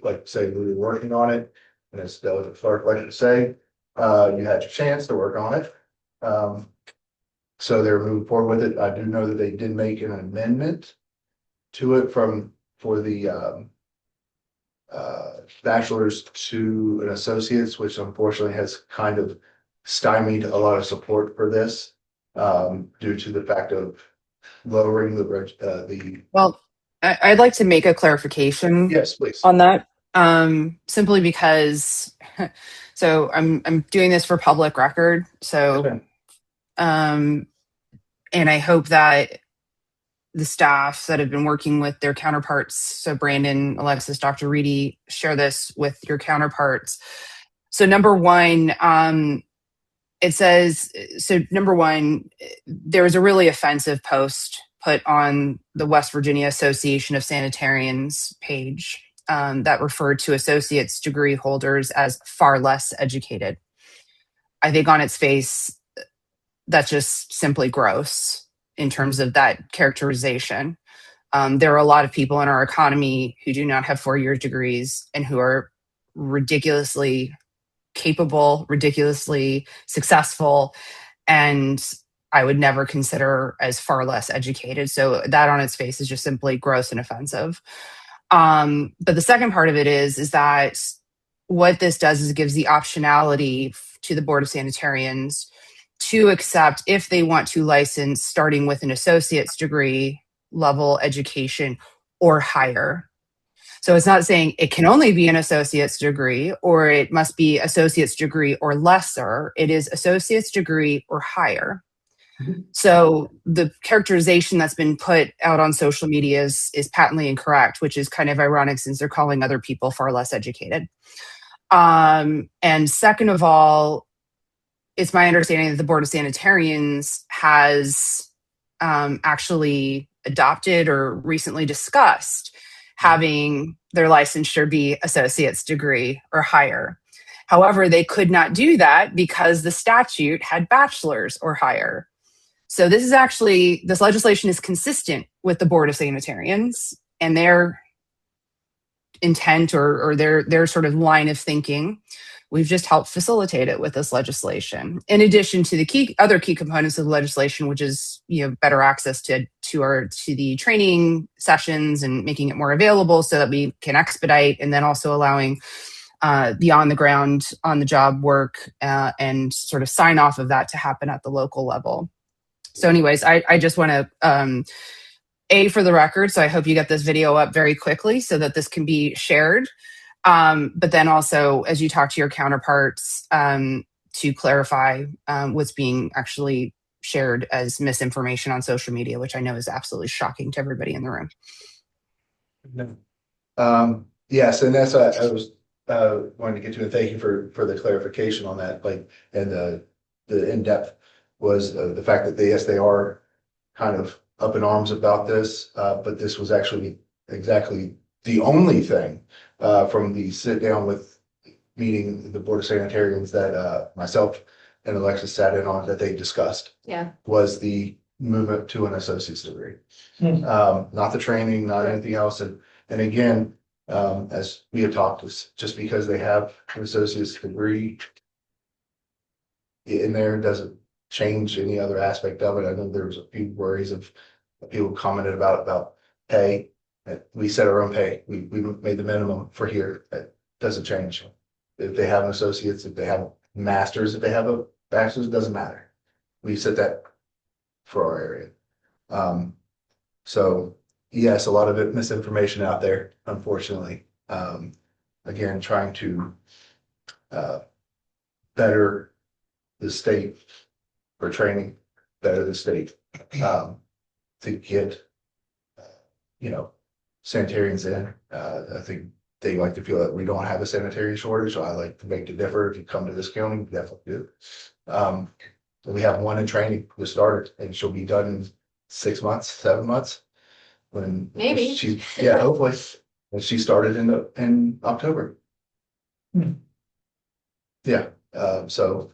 like to say we were working on it. And as Delegate Clark liked to say, you had your chance to work on it. So they're moving forward with it. I do know that they did make an amendment to it for the bachelor's to an associate's, which unfortunately has kind of stymied a lot of support for this due to the fact of lowering the. Well, I'd like to make a clarification Yes, please. on that. Simply because, so I'm doing this for public record. So, and I hope that the staff that have been working with their counterparts, so Brandon, Alexis, Dr. Reedy, share this with your counterparts. So number one, it says, there was a really offensive post put on the West Virginia Association of Sanitarians page that referred to associate's degree holders as far less educated. I think on its face, that's just simply gross in terms of that characterization. There are a lot of people in our economy who do not have 4-year degrees and who are ridiculously capable, ridiculously successful, and I would never consider as far less educated. So that on its face is just simply gross and offensive. But the second part of it is that what this does is it gives the optionality to the Board of Sanitarians to accept if they want to license starting with an associate's degree level education or higher. So it's not saying it can only be an associate's degree or it must be associate's degree or lesser. It is associate's degree or higher. So the characterization that's been put out on social media is patently incorrect, which is kind of ironic since they're calling other people far less educated. And second of all, it's my understanding that the Board of Sanitarians has actually adopted or recently discussed having their licensure be associate's degree or higher. However, they could not do that because the statute had bachelor's or higher. So this legislation is consistent with the Board of Sanitarians and their intent or their sort of line of thinking. We've just helped facilitate it with this legislation. In addition to the other key components of the legislation, which is better access to the training sessions and making it more available so that we can expedite, and then also allowing the on the ground, on the job work and sort of sign off of that to happen at the local level. So anyways, I just want to, for the record, so I hope you get this video up very quickly so that this can be shared. But then also, as you talk to your counterparts, to clarify what's being actually shared as misinformation on social media, which I know is absolutely shocking to everybody in the room. Yes, and that's what I was wanting to get to, and thank you for the clarification on that, and the in-depth was the fact that they are kind of up in arms about this, but this was actually exactly the only thing from the sit down with meeting the Board of Sanitarians that myself and Alexis sat in on that they discussed. Yeah. Was the movement to an associate's degree. Not the training, not anything else. And again, as we have talked, just because they have an associate's degree in there doesn't change any other aspect of it. I know there was a few worries of people commented about pay. We set our own pay. We made the minimum for here. That doesn't change. If they have an associate's, if they have a master's, if they have a bachelor's, it doesn't matter. We set that for our area. So yes, a lot of it misinformation out there, unfortunately. Again, trying to better the state for training, better the state to get sanitarians in. I think they like to feel that we don't have a sanitary shortage, so I like to beg to differ. If you come to this county, definitely do. We have one in training who started, and she'll be done in 6 months, 7 months. Maybe. Hopefully. And she started in October. Yeah, so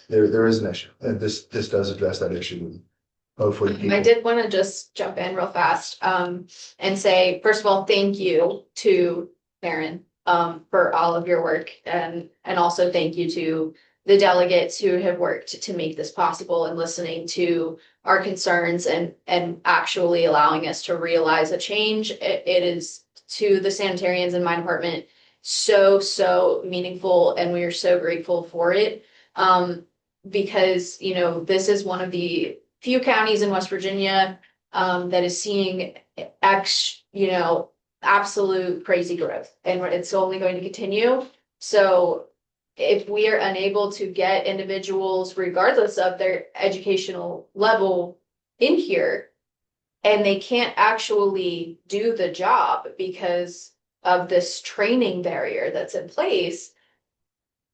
there is an issue, and this does address that issue. Hopefully, I did want to just jump in real fast and say, first of all, thank you to Aaron for all of your work, and also thank you to the delegates who have worked to make this possible and listening to our concerns and actually allowing us to realize a change. It is, to the sanitarians in my department, so meaningful, and we are so grateful for it. Because this is one of the few counties in West Virginia that is seeing absolute crazy growth, and it's only going to continue. So if we are unable to get individuals, regardless of their educational level, in here, and they can't actually do the job because of this training barrier that's in place,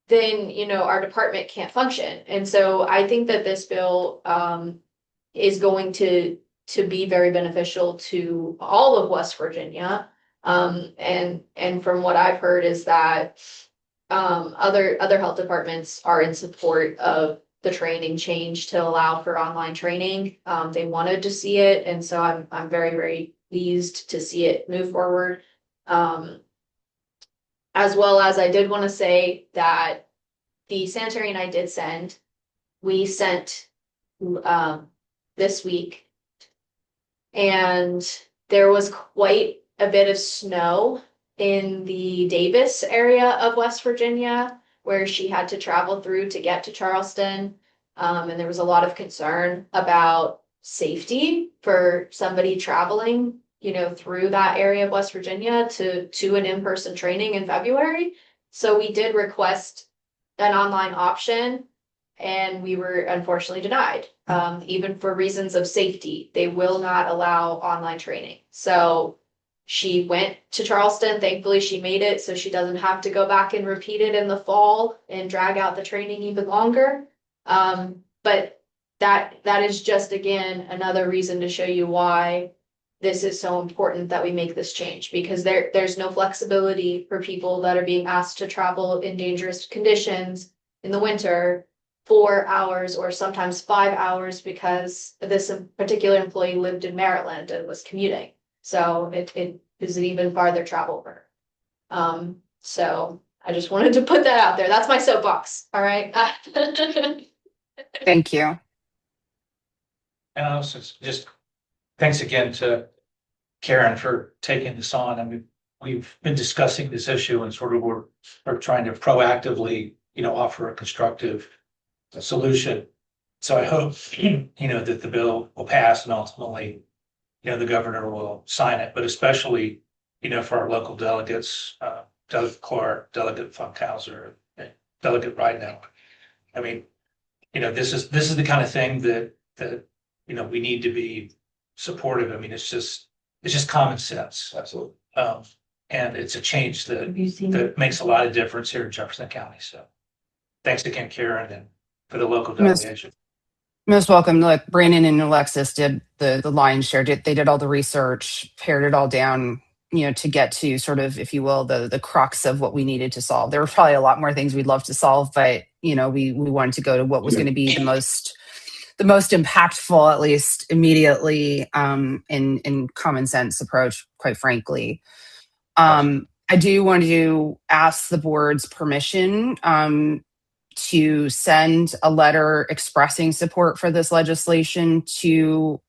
then our department can't function. And so I think that this bill is going to be very beneficial to all of West Virginia. And from what I've heard is that other health departments are in support of the training change to allow for online training. They wanted to see it, and so I'm very, very pleased to see it move forward. As well as I did want to say that the sanitarian I did send, we sent this week, and there was quite a bit of snow in the Davis area of West Virginia, where she had to travel through to get to Charleston. And there was a lot of concern about safety for somebody traveling, through that area of West Virginia to an in-person training in February. So we did request an online option, and we were unfortunately denied. even for reasons of safety, they will not allow online training. So she went to Charleston. Thankfully, she made it so she doesn't have to go back and repeat it in the fall and drag out the training even longer. But that is just, again, another reason to show you why this is so important that we make this change, because there's no flexibility for people that are being asked to travel in dangerous conditions in the winter 4 hours or sometimes 5 hours because this particular employee lived in Maryland and was commuting. So it is an even farther travel for her. So I just wanted to put that out there. That's my soapbox. All right. Thank you. And also just thanks again to Karen for taking this on. I mean, we've been discussing this issue and sort of we're trying to proactively, offer a constructive solution. So I hope, that the bill will pass and ultimately, the governor will sign it, but especially, for our local delegates, Delegate Clark, Delegate Funkhauser, Delegate Ridenhour. I mean, this is the kind of thing that we need to be supportive. I mean, it's just common sense. Absolutely. And it's a change that Have you seen that makes a lot of difference here in Jefferson County. So thanks again, Karen, and for the local Miss- delegation. Most welcome. Look, Brandon and Alexis did the lion's share. They did all the research, pared it all down, to get to sort of, if you will, the crux of what we needed to solve. There were probably a lot more things we'd love to solve, but we wanted to go to what was going to be the most impactful, at least immediately, in common sense approach, quite frankly. I do want to ask the board's permission to send a letter expressing support for this legislation to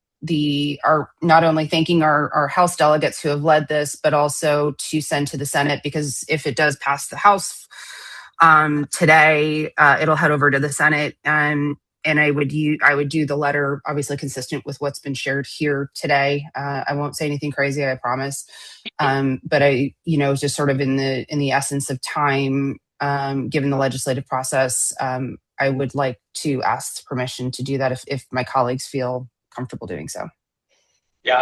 not only thanking our House delegates who have led this, but also to send to the Senate, because if it does pass the House today, it'll head over to the Senate. And I would do the letter obviously consistent with what's been shared here today. I won't say anything crazy, I promise. But I, just sort of in the essence of time, given the legislative process, I would like to ask permission to do that if my colleagues feel comfortable doing so. Yeah,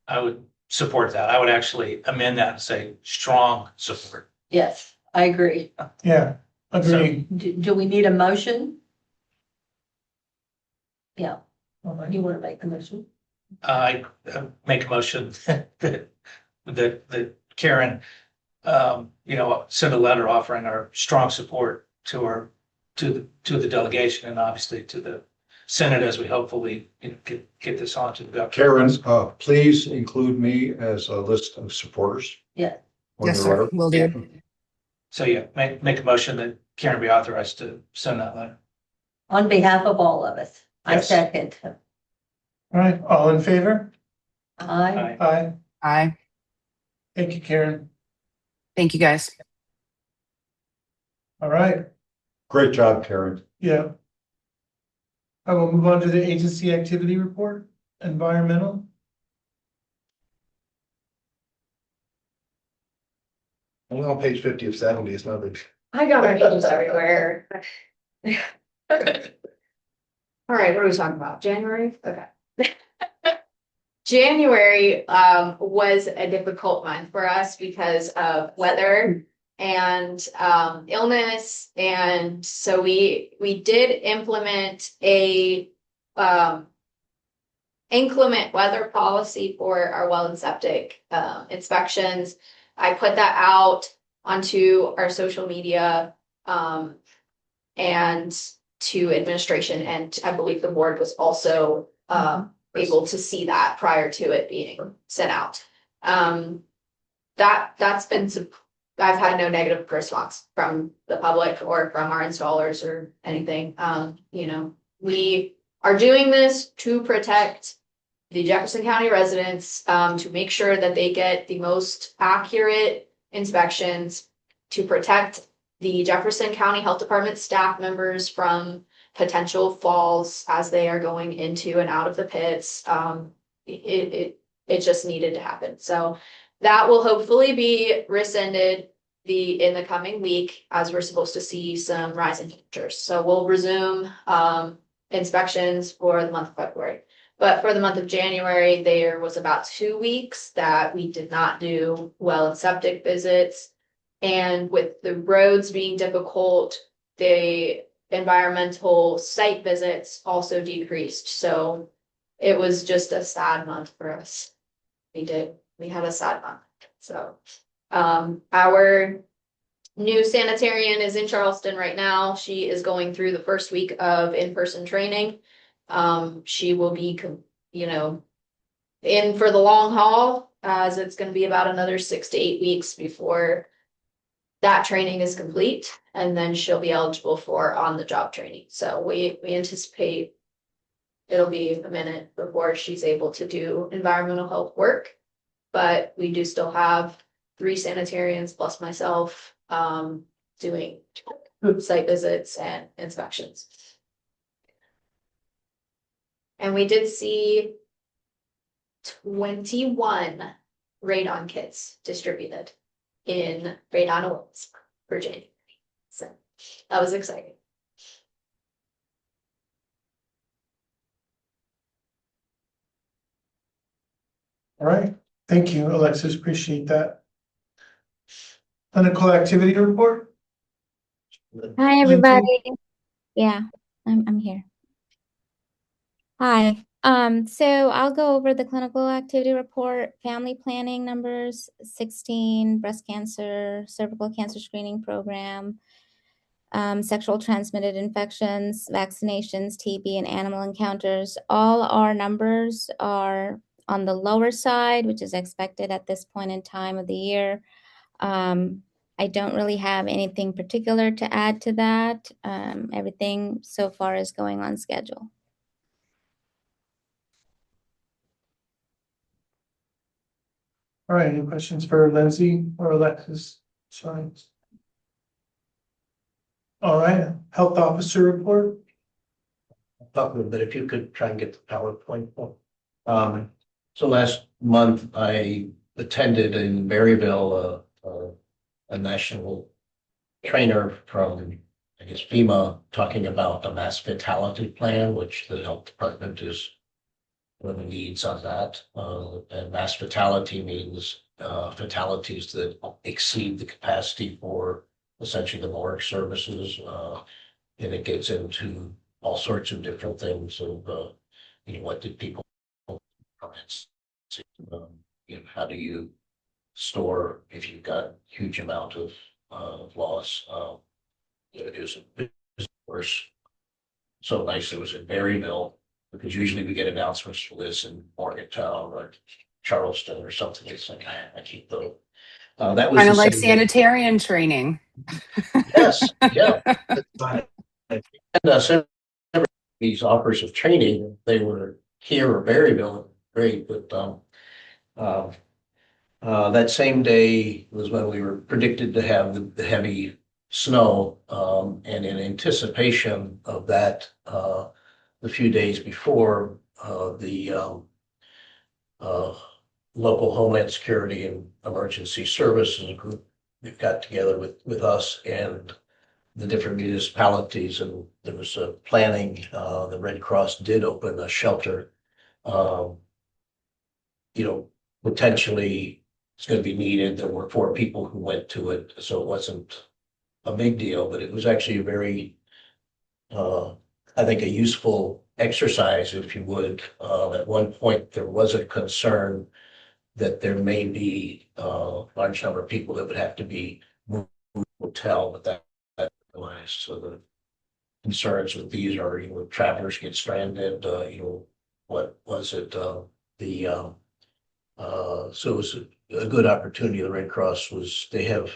I would support that. I would actually amend that and say strong support. Yes, I agree. Yeah, agree. Do we need a motion? Yeah, you want to make the motion? I make a motion that Karen, send a letter offering our strong support to the delegation and obviously to the Senate as we hopefully get this on to the governor. Karen, please include me as a list of supporters. Yeah. on Yes, your sir. letter. Will do. So yeah, make a motion that Karen be authorized to send that letter. On behalf of all of us, I Yes. second. All right, all in favor? Aye. Aye. Aye. Thank you, Karen. Thank you, guys. All right, Great job, Karen. yeah. I will move on to the agency activity report, environmental. Only on page 50 of 70, it's not big. I got our pages everywhere. All right, what are we talking about? January? Okay. January was a difficult month for us because of weather and illness. And so we did implement a inclement weather policy for our well and septic inspections. I put that out onto our social media and to administration, and I believe the board was also able to see that prior to it being sent out. That's been I've had no negative response from the public or from our installers or anything. We are doing this to protect the Jefferson County residents, to make sure that they get the most accurate inspections, to protect the Jefferson County Health Department staff members from potential falls as they are going into and out of the pits. It just needed to happen. So that will hopefully be rescinded in the coming week, as we're supposed to see some rising temperatures. So we'll resume inspections for the month of February. But for the month of January, there was about 2 weeks that we did not do well and septic visits. And with the roads being difficult, the environmental site visits also decreased. So it was just a sad month for us. We had a sad month. So our new sanitarian is in Charleston right now. She is going through the first week of in-person training. She will be, in for the long haul, as it's going to be about another 6 to 8 weeks before that training is complete, and then she'll be eligible for on-the-job training. So we anticipate it'll be a minute before she's able to do environmental health work, but we do still have 3 sanitarians plus myself doing site visits and inspections. And we did see 21 radon kits distributed in Radon Awards for January. So that was exciting. All right, thank you, Alexis, appreciate that. Clinical activity report? Hi, everybody. Yeah, I'm here. Hi. So I'll go over the clinical activity report, family planning numbers, 16, breast cancer, cervical cancer screening program, sexual transmitted infections, vaccinations, TB, and animal encounters. All our numbers are on the lower side, which is expected at this point in time of the year. I don't really have anything particular to add to that. Everything so far is going on schedule. All right, any questions for Lindsay or Alexis? Sorry. All right, health officer report? Talk a little bit, if you could try and get the PowerPoint. So last month I attended in Berryville, a national trainer from, I guess, FEMA, talking about the mass fatality plan, which the health department is one of the needs on that. And mass fatality means fatalities that exceed the capacity for essentially the morgue services. And it gets into all sorts of different things of, what did people, how do you store if you've got huge amount of loss? It was worse. So nice it was in Berryville, because usually we get announcements for this in Morgantown or Charleston or something. It's like, I keep the, that was Kind of the like same day. sanitarian training. Yes, yeah. And so these offers of training, they were here or Berryville, great, but that same day was when we were predicted to have the heavy snow, and in anticipation of that, the few days before, the local Homeland Security and Emergency Services group, they've got together with us and the different municipalities, and there was a planning, the Red Cross did open a shelter. Potentially it's going to be needed. There were 4 people who went to it, so it wasn't a big deal, but it was actually a very, I think, a useful exercise, if you would. At one point, there was a concern that there may be a large number of people that would have to be moved to a hotel, but that realized. So the concerns with these are, travelers get stranded, what was it? So it was a good opportunity. The Red Cross they have,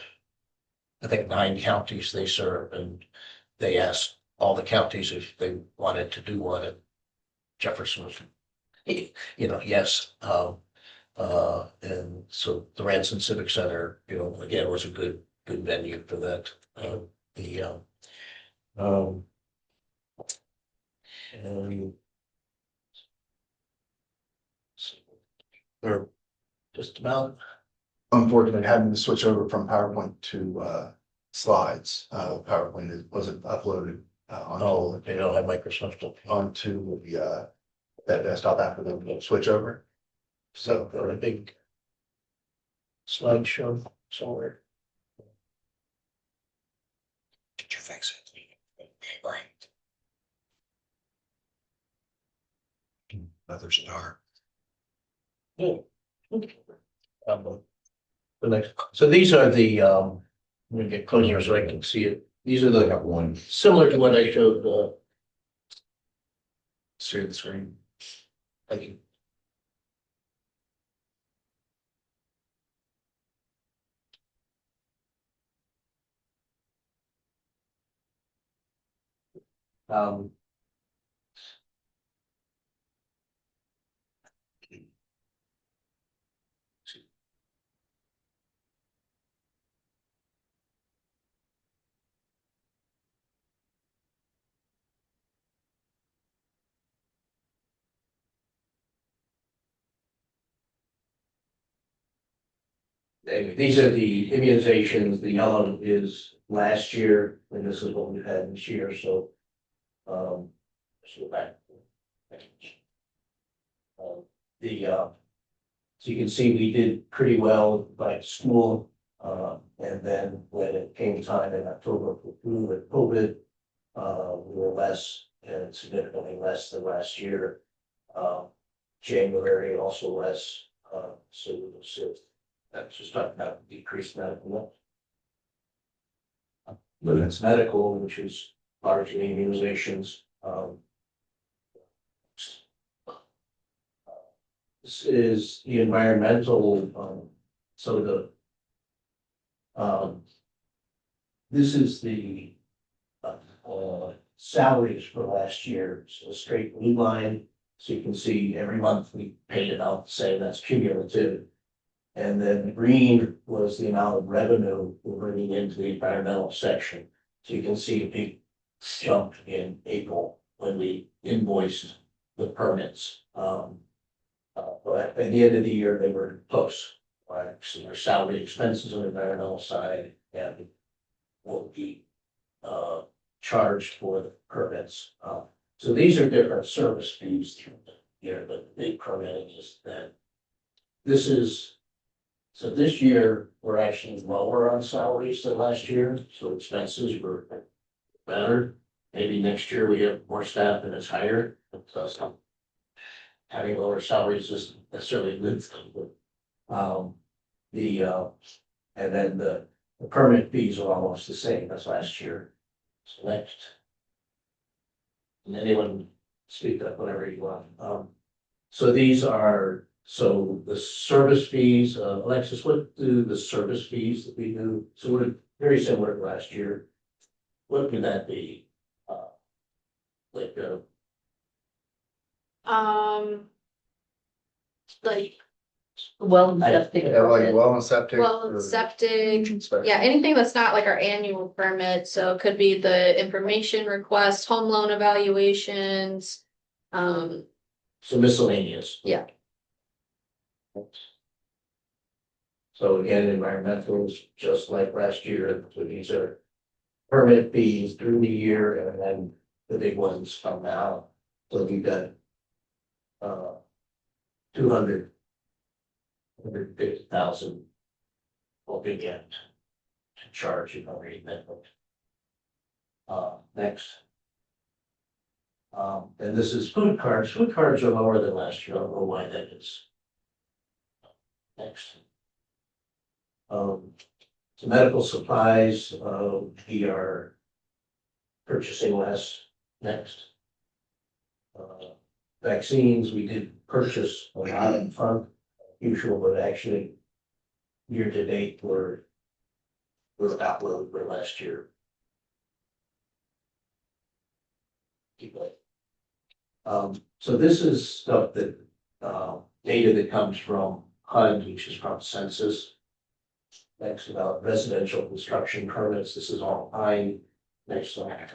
I think, 9 counties they serve, and they asked all the counties if they wanted to do one, and Jefferson was, yes. And so the Ranson Civic Center, again, was a good venue for that. And or just about. Unfortunately, having to switch over from PowerPoint to slides. PowerPoint wasn't uploaded Oh, they don't have Microsoft. onto the, that desktop after the switch over. So got a big slideshow somewhere. Did you fix it? Another star. The next, so these are the, let me get closer so I can see it. These are the One. similar to what I showed, Share the screen. thank you. Um, anyway, these are the immunizations. The yellow is last year, and this is what we've had this year, so. Let's go back. The, so you can see we did pretty well by school. And then when it came time in October for flu with COVID, we were less and significantly less than last year. January also less, so that's just talking about decreased medical. But it's medical, which is largely immunizations. This is the environmental, so this is the salaries for last year, so a straight blue line. So you can see every month we paid it out the same, that's cumulative. And then the green was the amount of revenue we're bringing into the environmental section. So you can see a big jump in April when we invoiced the permits. But at the end of the year, they were close. Right, so our salary expenses on the environmental side and what we charged for the permits. So these are different service fees. Here, but the big permitting is that this is, so this year, we're actually lower on salaries than last year, so expenses were better. Maybe next year we have more staff and it's higher, so having lower salaries isn't necessarily a good thing, but and then the permit fees are almost the same as last year. So next. And anyone speak up whenever you want. So these are, so the service fees, Alexis, what do the service fees that we do? So we're very similar to last year. What would that be? Like, Like, Well, septic. Yeah, like well and septic. well, or septic, inspection. yeah, anything that's not like our annual permit, so it could be the information request, home loan evaluations. so miscellaneous. Yeah. So again, environmentals, just like last year, so these are permit fees through the year and then the big ones come now. So we've got 250,000 will begin to charge if I read that. Next. And this is food cards. Food cards are lower than last year. I don't know why that is. Next. So medical supplies, we are purchasing less. Next. Vaccines, we did purchase a lot in front, usual, but actually year to date, we're about where we were last year. Keep going. So this is stuff that, data that comes from HUD, which is from census. Next, about residential construction permits, this is all I. Next slide.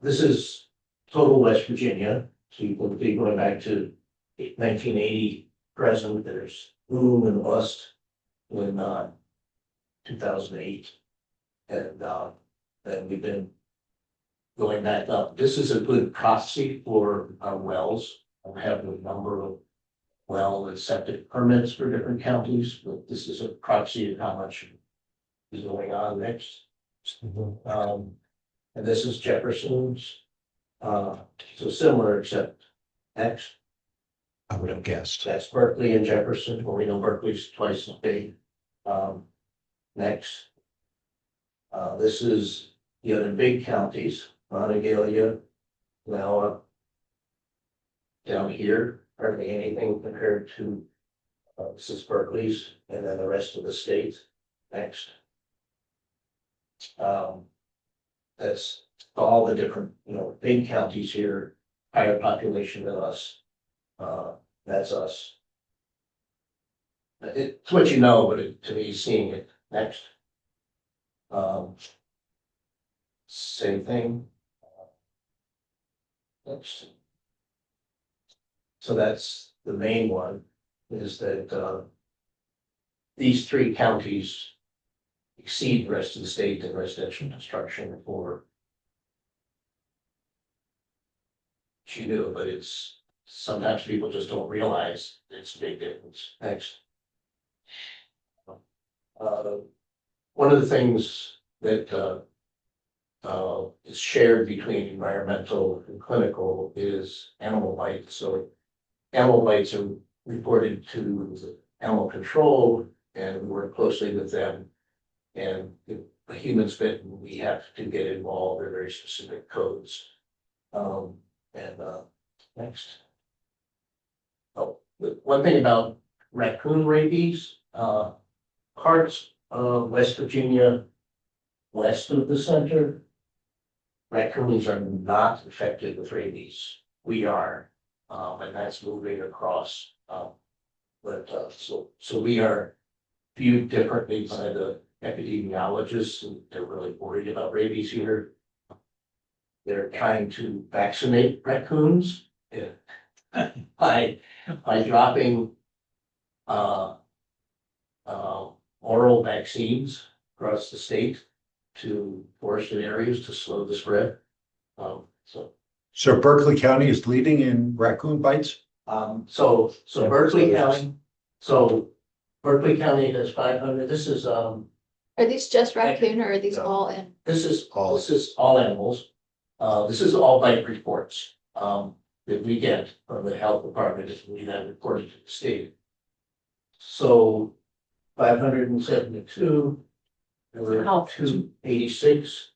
This is total West Virginia, so you will be going back to 1980 present. There's boom and bust in 2008, and then we've been going back up, this is a good proxy for our wells. I have a number of well and septic permits for different counties, but this is a proxy of how much is going on next. And this is Jefferson's, so similar except next. I would have guessed. That's Berkeley and Jefferson, well, we know Berkeley's twice as big. Next. This is the other big counties, Monongalia, now down here, hardly anything compared to, this is Berkeley's, and then the rest of the state. Next. That's all the different, big counties here, higher population than us. That's us. It's what you know, but to me, seeing it next. Same thing. Next. So that's the main one, is that these three counties exceed the rest of the state in residential construction for. You do, but it's sometimes people just don't realize it's a big difference. Next. One of the things that is shared between environmental and clinical is animal bites. So animal bites are reported to the animal control, and we work closely with them. And if a human's bitten, we have to get involved. There are very specific codes. Next. Oh, the one thing about raccoon rabies, parts of West Virginia, west of the center, raccoons are not affected with rabies. We are, and that's moving across. So we are viewed differently by the epidemiologists, and they're really worried about rabies here. They're trying to vaccinate raccoons by dropping oral vaccines across the state to forested areas to slow the spread. So Berkeley County is leading in raccoon bites? So Berkeley County, has 500. This is Are these just raccoon or are these all in? this is all animals. This is all bite reports that we get from the health department if we have reported to the state. So 572, there were 286.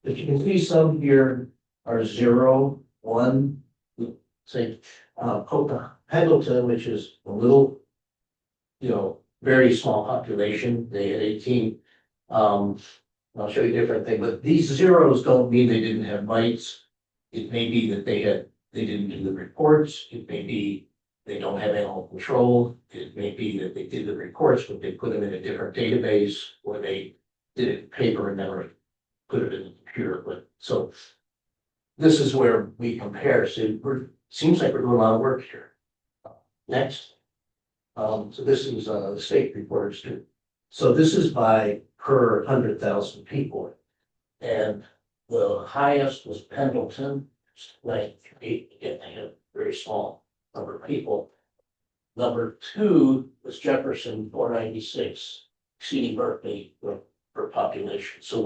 If you can see, some here are 0, 1, say Pendleton, which is a little, very small population. They had 18. I'll show you a different thing, but these zeros don't mean they didn't have bites. It may be that they didn't do the reports. It may be they don't have animal control. It may be that they did the reports, but they put them in a different database, or they did it in paper and never put it in the computer. But so this is where we compare. So seems like we're doing a lot of work here. Next. So this is the state reports too. So this is by per 100,000 people. And the highest was Pendleton, like 8, again, they had a very small number of people. Number 2 was Jefferson, 496, exceeding Berkeley per population. So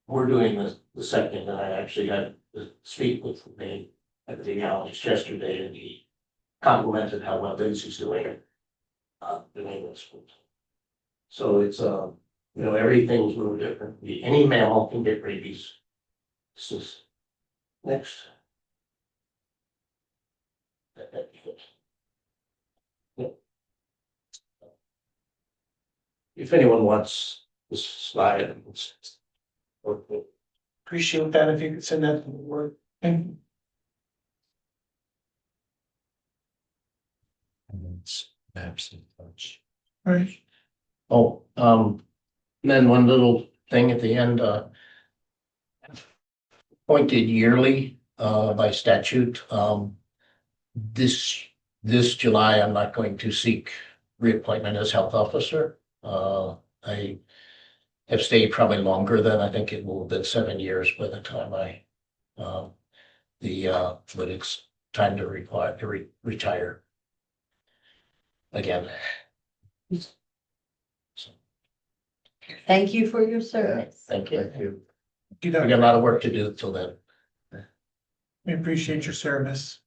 we're doing the second, and I actually had to speak with the main epidemiologist yesterday, and he complimented how well Daisy's doing this. So it's everything's a little different. Any mammal can get rabies. This is next. If anyone wants this slide, Appreciate that if you could send that to the word. Maps and such. All right. Oh, then one little thing at the end, appointed yearly, by statute. This July, I'm not going to seek reappointment as health officer. I have stayed probably longer than I think it will have been 7 years by the time but it's time to retire again. Thank you for your service. Thank you. Thank you. We got a lot of work to do till then. We appreciate your service.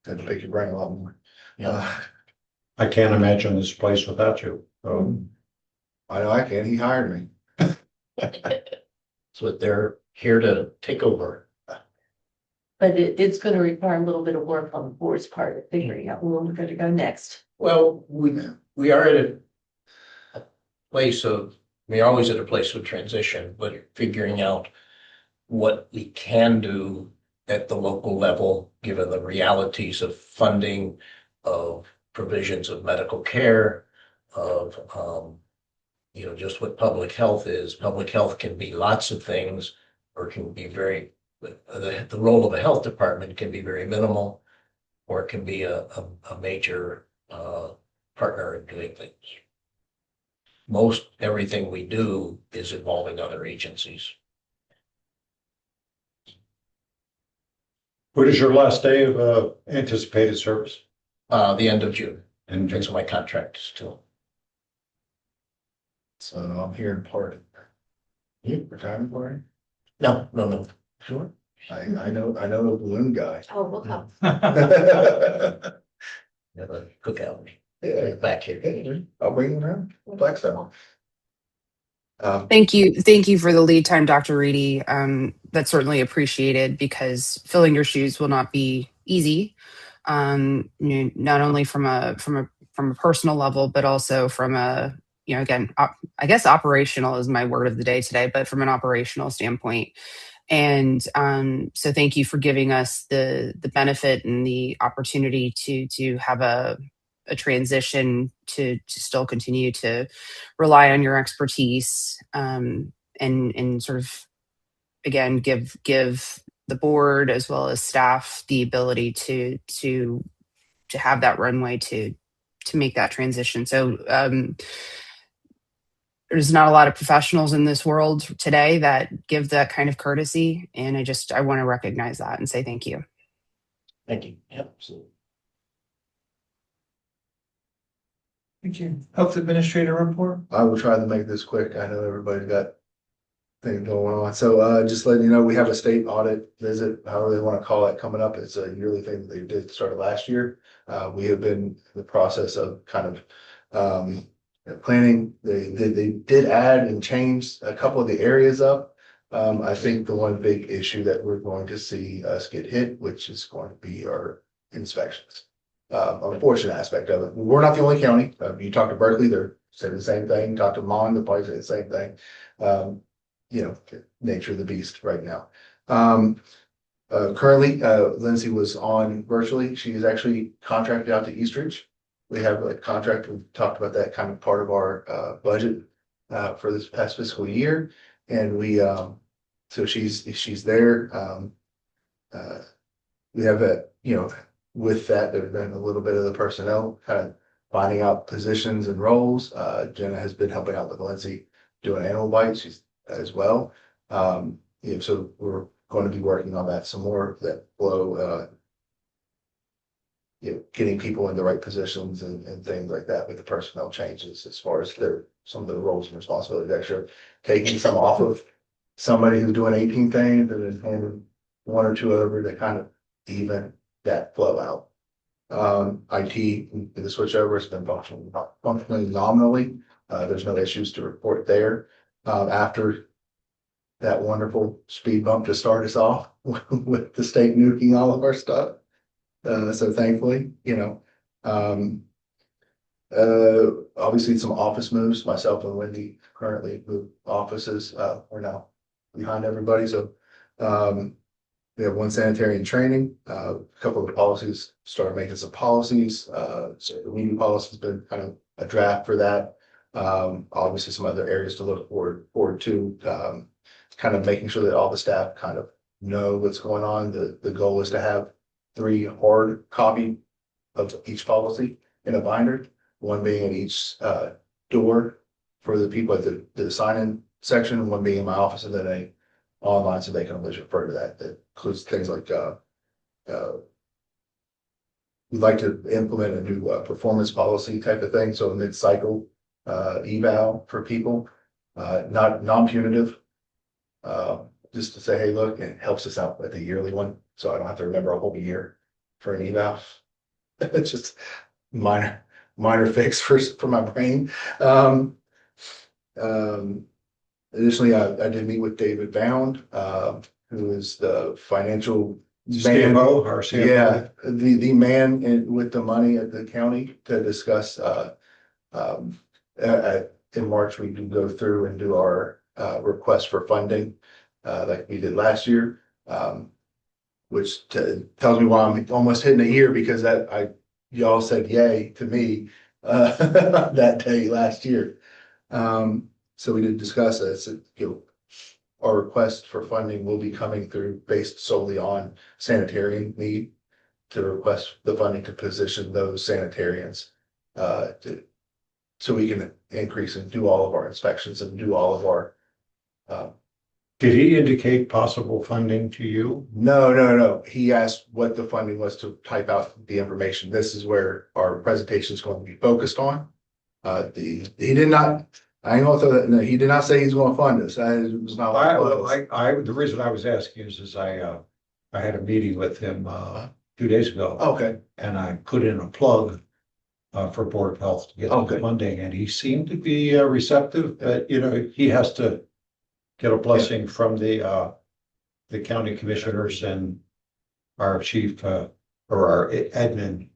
Had to pick your brain a lot more. Yeah. I can't imagine this place without you. I know I can. He hired me. So they're here to take over. But it's gonna require a little bit of work on the board's part of figuring out where we're gonna go next. Well, we are at a place of, we're always at a place of transition, but figuring out what we can do at the local level, given the realities of funding, of provisions of medical care, of, just what public health is. Public health can be lots of things, or can be the role of a health department can be very minimal, or it can be a major partner in doing things. Most everything we do is involving other agencies. What is your last day of anticipated service? The end of June, And that's my contract is till. So I'm here in part. You retirement party? No. Sure. I know the balloon guy. Oh, we'll come. Have a cookout. Yeah, Back here. I'll bring him around. Black stuff. Thank you for the lead time, Dr. Reedy. That's certainly appreciated because filling your shoes will not be easy. Not only from a personal level, but also from a, again, I guess operational is my word of the day today, but from an operational standpoint. And so thank you for giving us the benefit and the opportunity to have a transition to still continue to rely on your expertise, and sort of, again, give the board as well as staff the ability to have that runway to make that transition. So there's not a lot of professionals in this world today that give that kind of courtesy. And I want to recognize that and say thank you. Thank you. Yep, absolutely. Thank you. Health Administrator report. I will try to make this quick. I know everybody's got things going on. So just letting you know, we have a state audit visit, however they want to call it, coming up. It's a yearly thing that they did start last year. We have been in the process of kind of planning. They did add and change a couple of the areas up. I think the one big issue that we're going to see us get hit, which is going to be our inspections. Unfortunate aspect of it. We're not the only county. You talk to Berkeley, they're saying the same thing. Talk to Mon, they're probably saying the same thing. Nature of the beast right now. Currently, Lindsay was on virtually. She is actually contracted out to Eastridge. We have a contract. We've talked about that kind of part of our budget for this past fiscal year, and so she's there. We have with that, there's been a little bit of the personnel kind of finding out positions and roles. Jenna has been helping out with Lindsay doing animal bites. She's as well. So we're going to be working on that some more, that flow, getting people in the right positions and things like that with the personnel changes as far as some of the roles and responsibilities, actually taking some off of somebody who's doing 18 things and then handing one or two over to kind of even that flow out. IT, the switchover has been functioning nominally. There's no issues to report there. After that wonderful speed bump to start us off with the state nuking all of our stuff. So thankfully, obviously some office moves. Myself and Wendy currently moved offices. We're now behind everybody. So we have one sanitary and training. A couple of the policies started making some policies. So the meeting policy has been kind of a draft for that. Obviously some other areas to look forward to, kind of making sure that all the staff kind of know what's going on. The goal is to have 3 hard copy of each policy in a binder, one being at each door for the people at the sign-in section, one being in my office and then a online, so they can always refer to that. That includes things like, we'd like to implement a new performance policy type of thing, so a mid-cycle eval for people, not non-punitive. Just to say, hey, look, it helps us out with the yearly one, so I don't have to remember a whole year for an eval. It's just minor fix for my brain. Additionally, I did meet with David Bound, who is the financial man. CFO, our CFO. Yeah, the man with the money at the county to discuss, in March, we do go through and do our, request for funding, like we did last year. Which tells me why I'm almost hitting a year, because y'all said yay to me, that day last year. So we did discuss this, our request for funding will be coming through based solely on sanitarian need, to request the funding to position those sanitarians, so we can increase and do all of our inspections and do all of our, Did he indicate possible funding to you? No. He asked what the funding was to type out the information. This is where our presentation is going to be focused on. He did not, I know that, no, he did not say he's going to fund us. That was not. The reason I was asking is I had a meeting with him 2 days ago. Okay, And I put in a plug for Board of Health to get the funding, and he seemed to be receptive, but he has to get a blessing from the county commissioners and our chief or our admin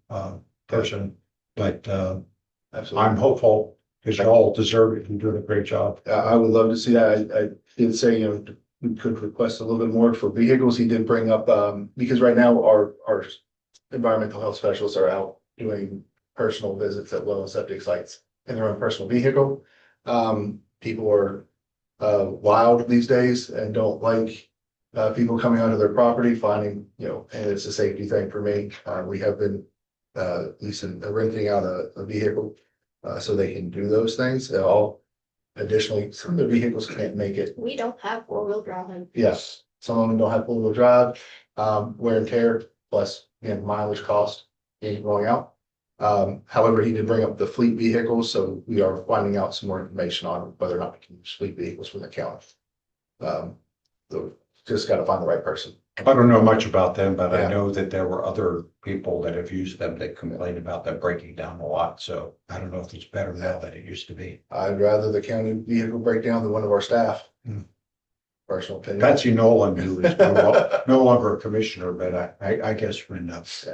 person. But absolutely. I'm hopeful, because you all deserve it. You're doing a great job. I would love to see that. I did say, we could request a little bit more for vehicles. He did bring up, because right now our environmental health specialists are out doing personal visits at well and septic sites in their own personal vehicle. People are wild these days and don't like people coming onto their property, finding, and it's a safety thing for me. We have been at least renting out a vehicle so they can do those things. Additionally, some of the vehicles can't make it. We don't have four-wheel drive. Yes, some of them don't have four-wheel drive, wear and tear, plus again mileage cost in going out. However, he did bring up the fleet vehicles, so we are finding out some more information on whether or not we can use fleet vehicles from the county. So just got to find the right person. I don't know much about them, but Yeah. I know that there were other people that have used them that complained about them breaking down a lot. So I don't know if it's better now than it used to be. I'd rather the county vehicle break down than one of our staff. Personal opinion. Betsy Nolan, who is no longer a commissioner, but I guess when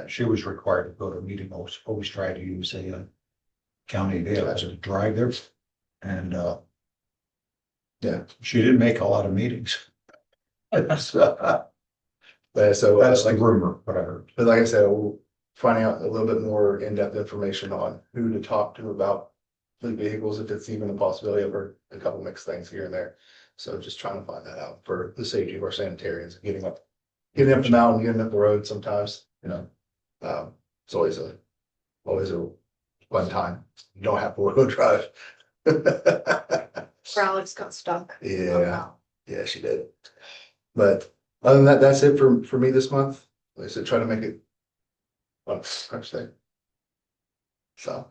she was required to go to a meeting, always try to use a county vehicle to drive there. And she didn't make a lot of meetings. So That's the rumor, what I heard. But like I said, we'll find out a little bit more in-depth information on who to talk to about fleet vehicles, if it's even a possibility. I've heard a couple mixed things here and there. So just trying to find that out for the safety of our sanitarians, getting up the mountain, getting up the road sometimes, it's always a fun time. You don't have four-wheel drive. Alex got stuck. Yeah, she did. But other than that, that's it for me this month. Like I said, try to make it fun, crunch thing. So.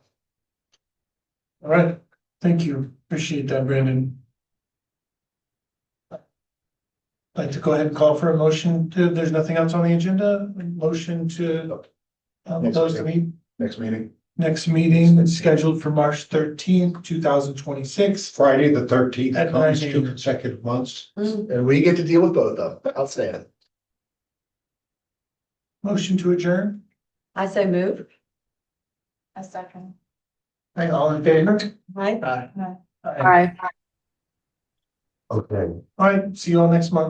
All right, thank you. Appreciate that, Brandon. I'd like to go ahead and call for a motion there's nothing else on the agenda, motion to close the meeting. Next meeting is scheduled for March 13th, 2026. Friday the 13th At comes 9 2 a.m. consecutive months. and we get to deal with both of them. Outstanding. Motion to adjourn. I say move. A second. Hey, all in favor? Right? Aye. Bye. Okay. All right, see you all next month.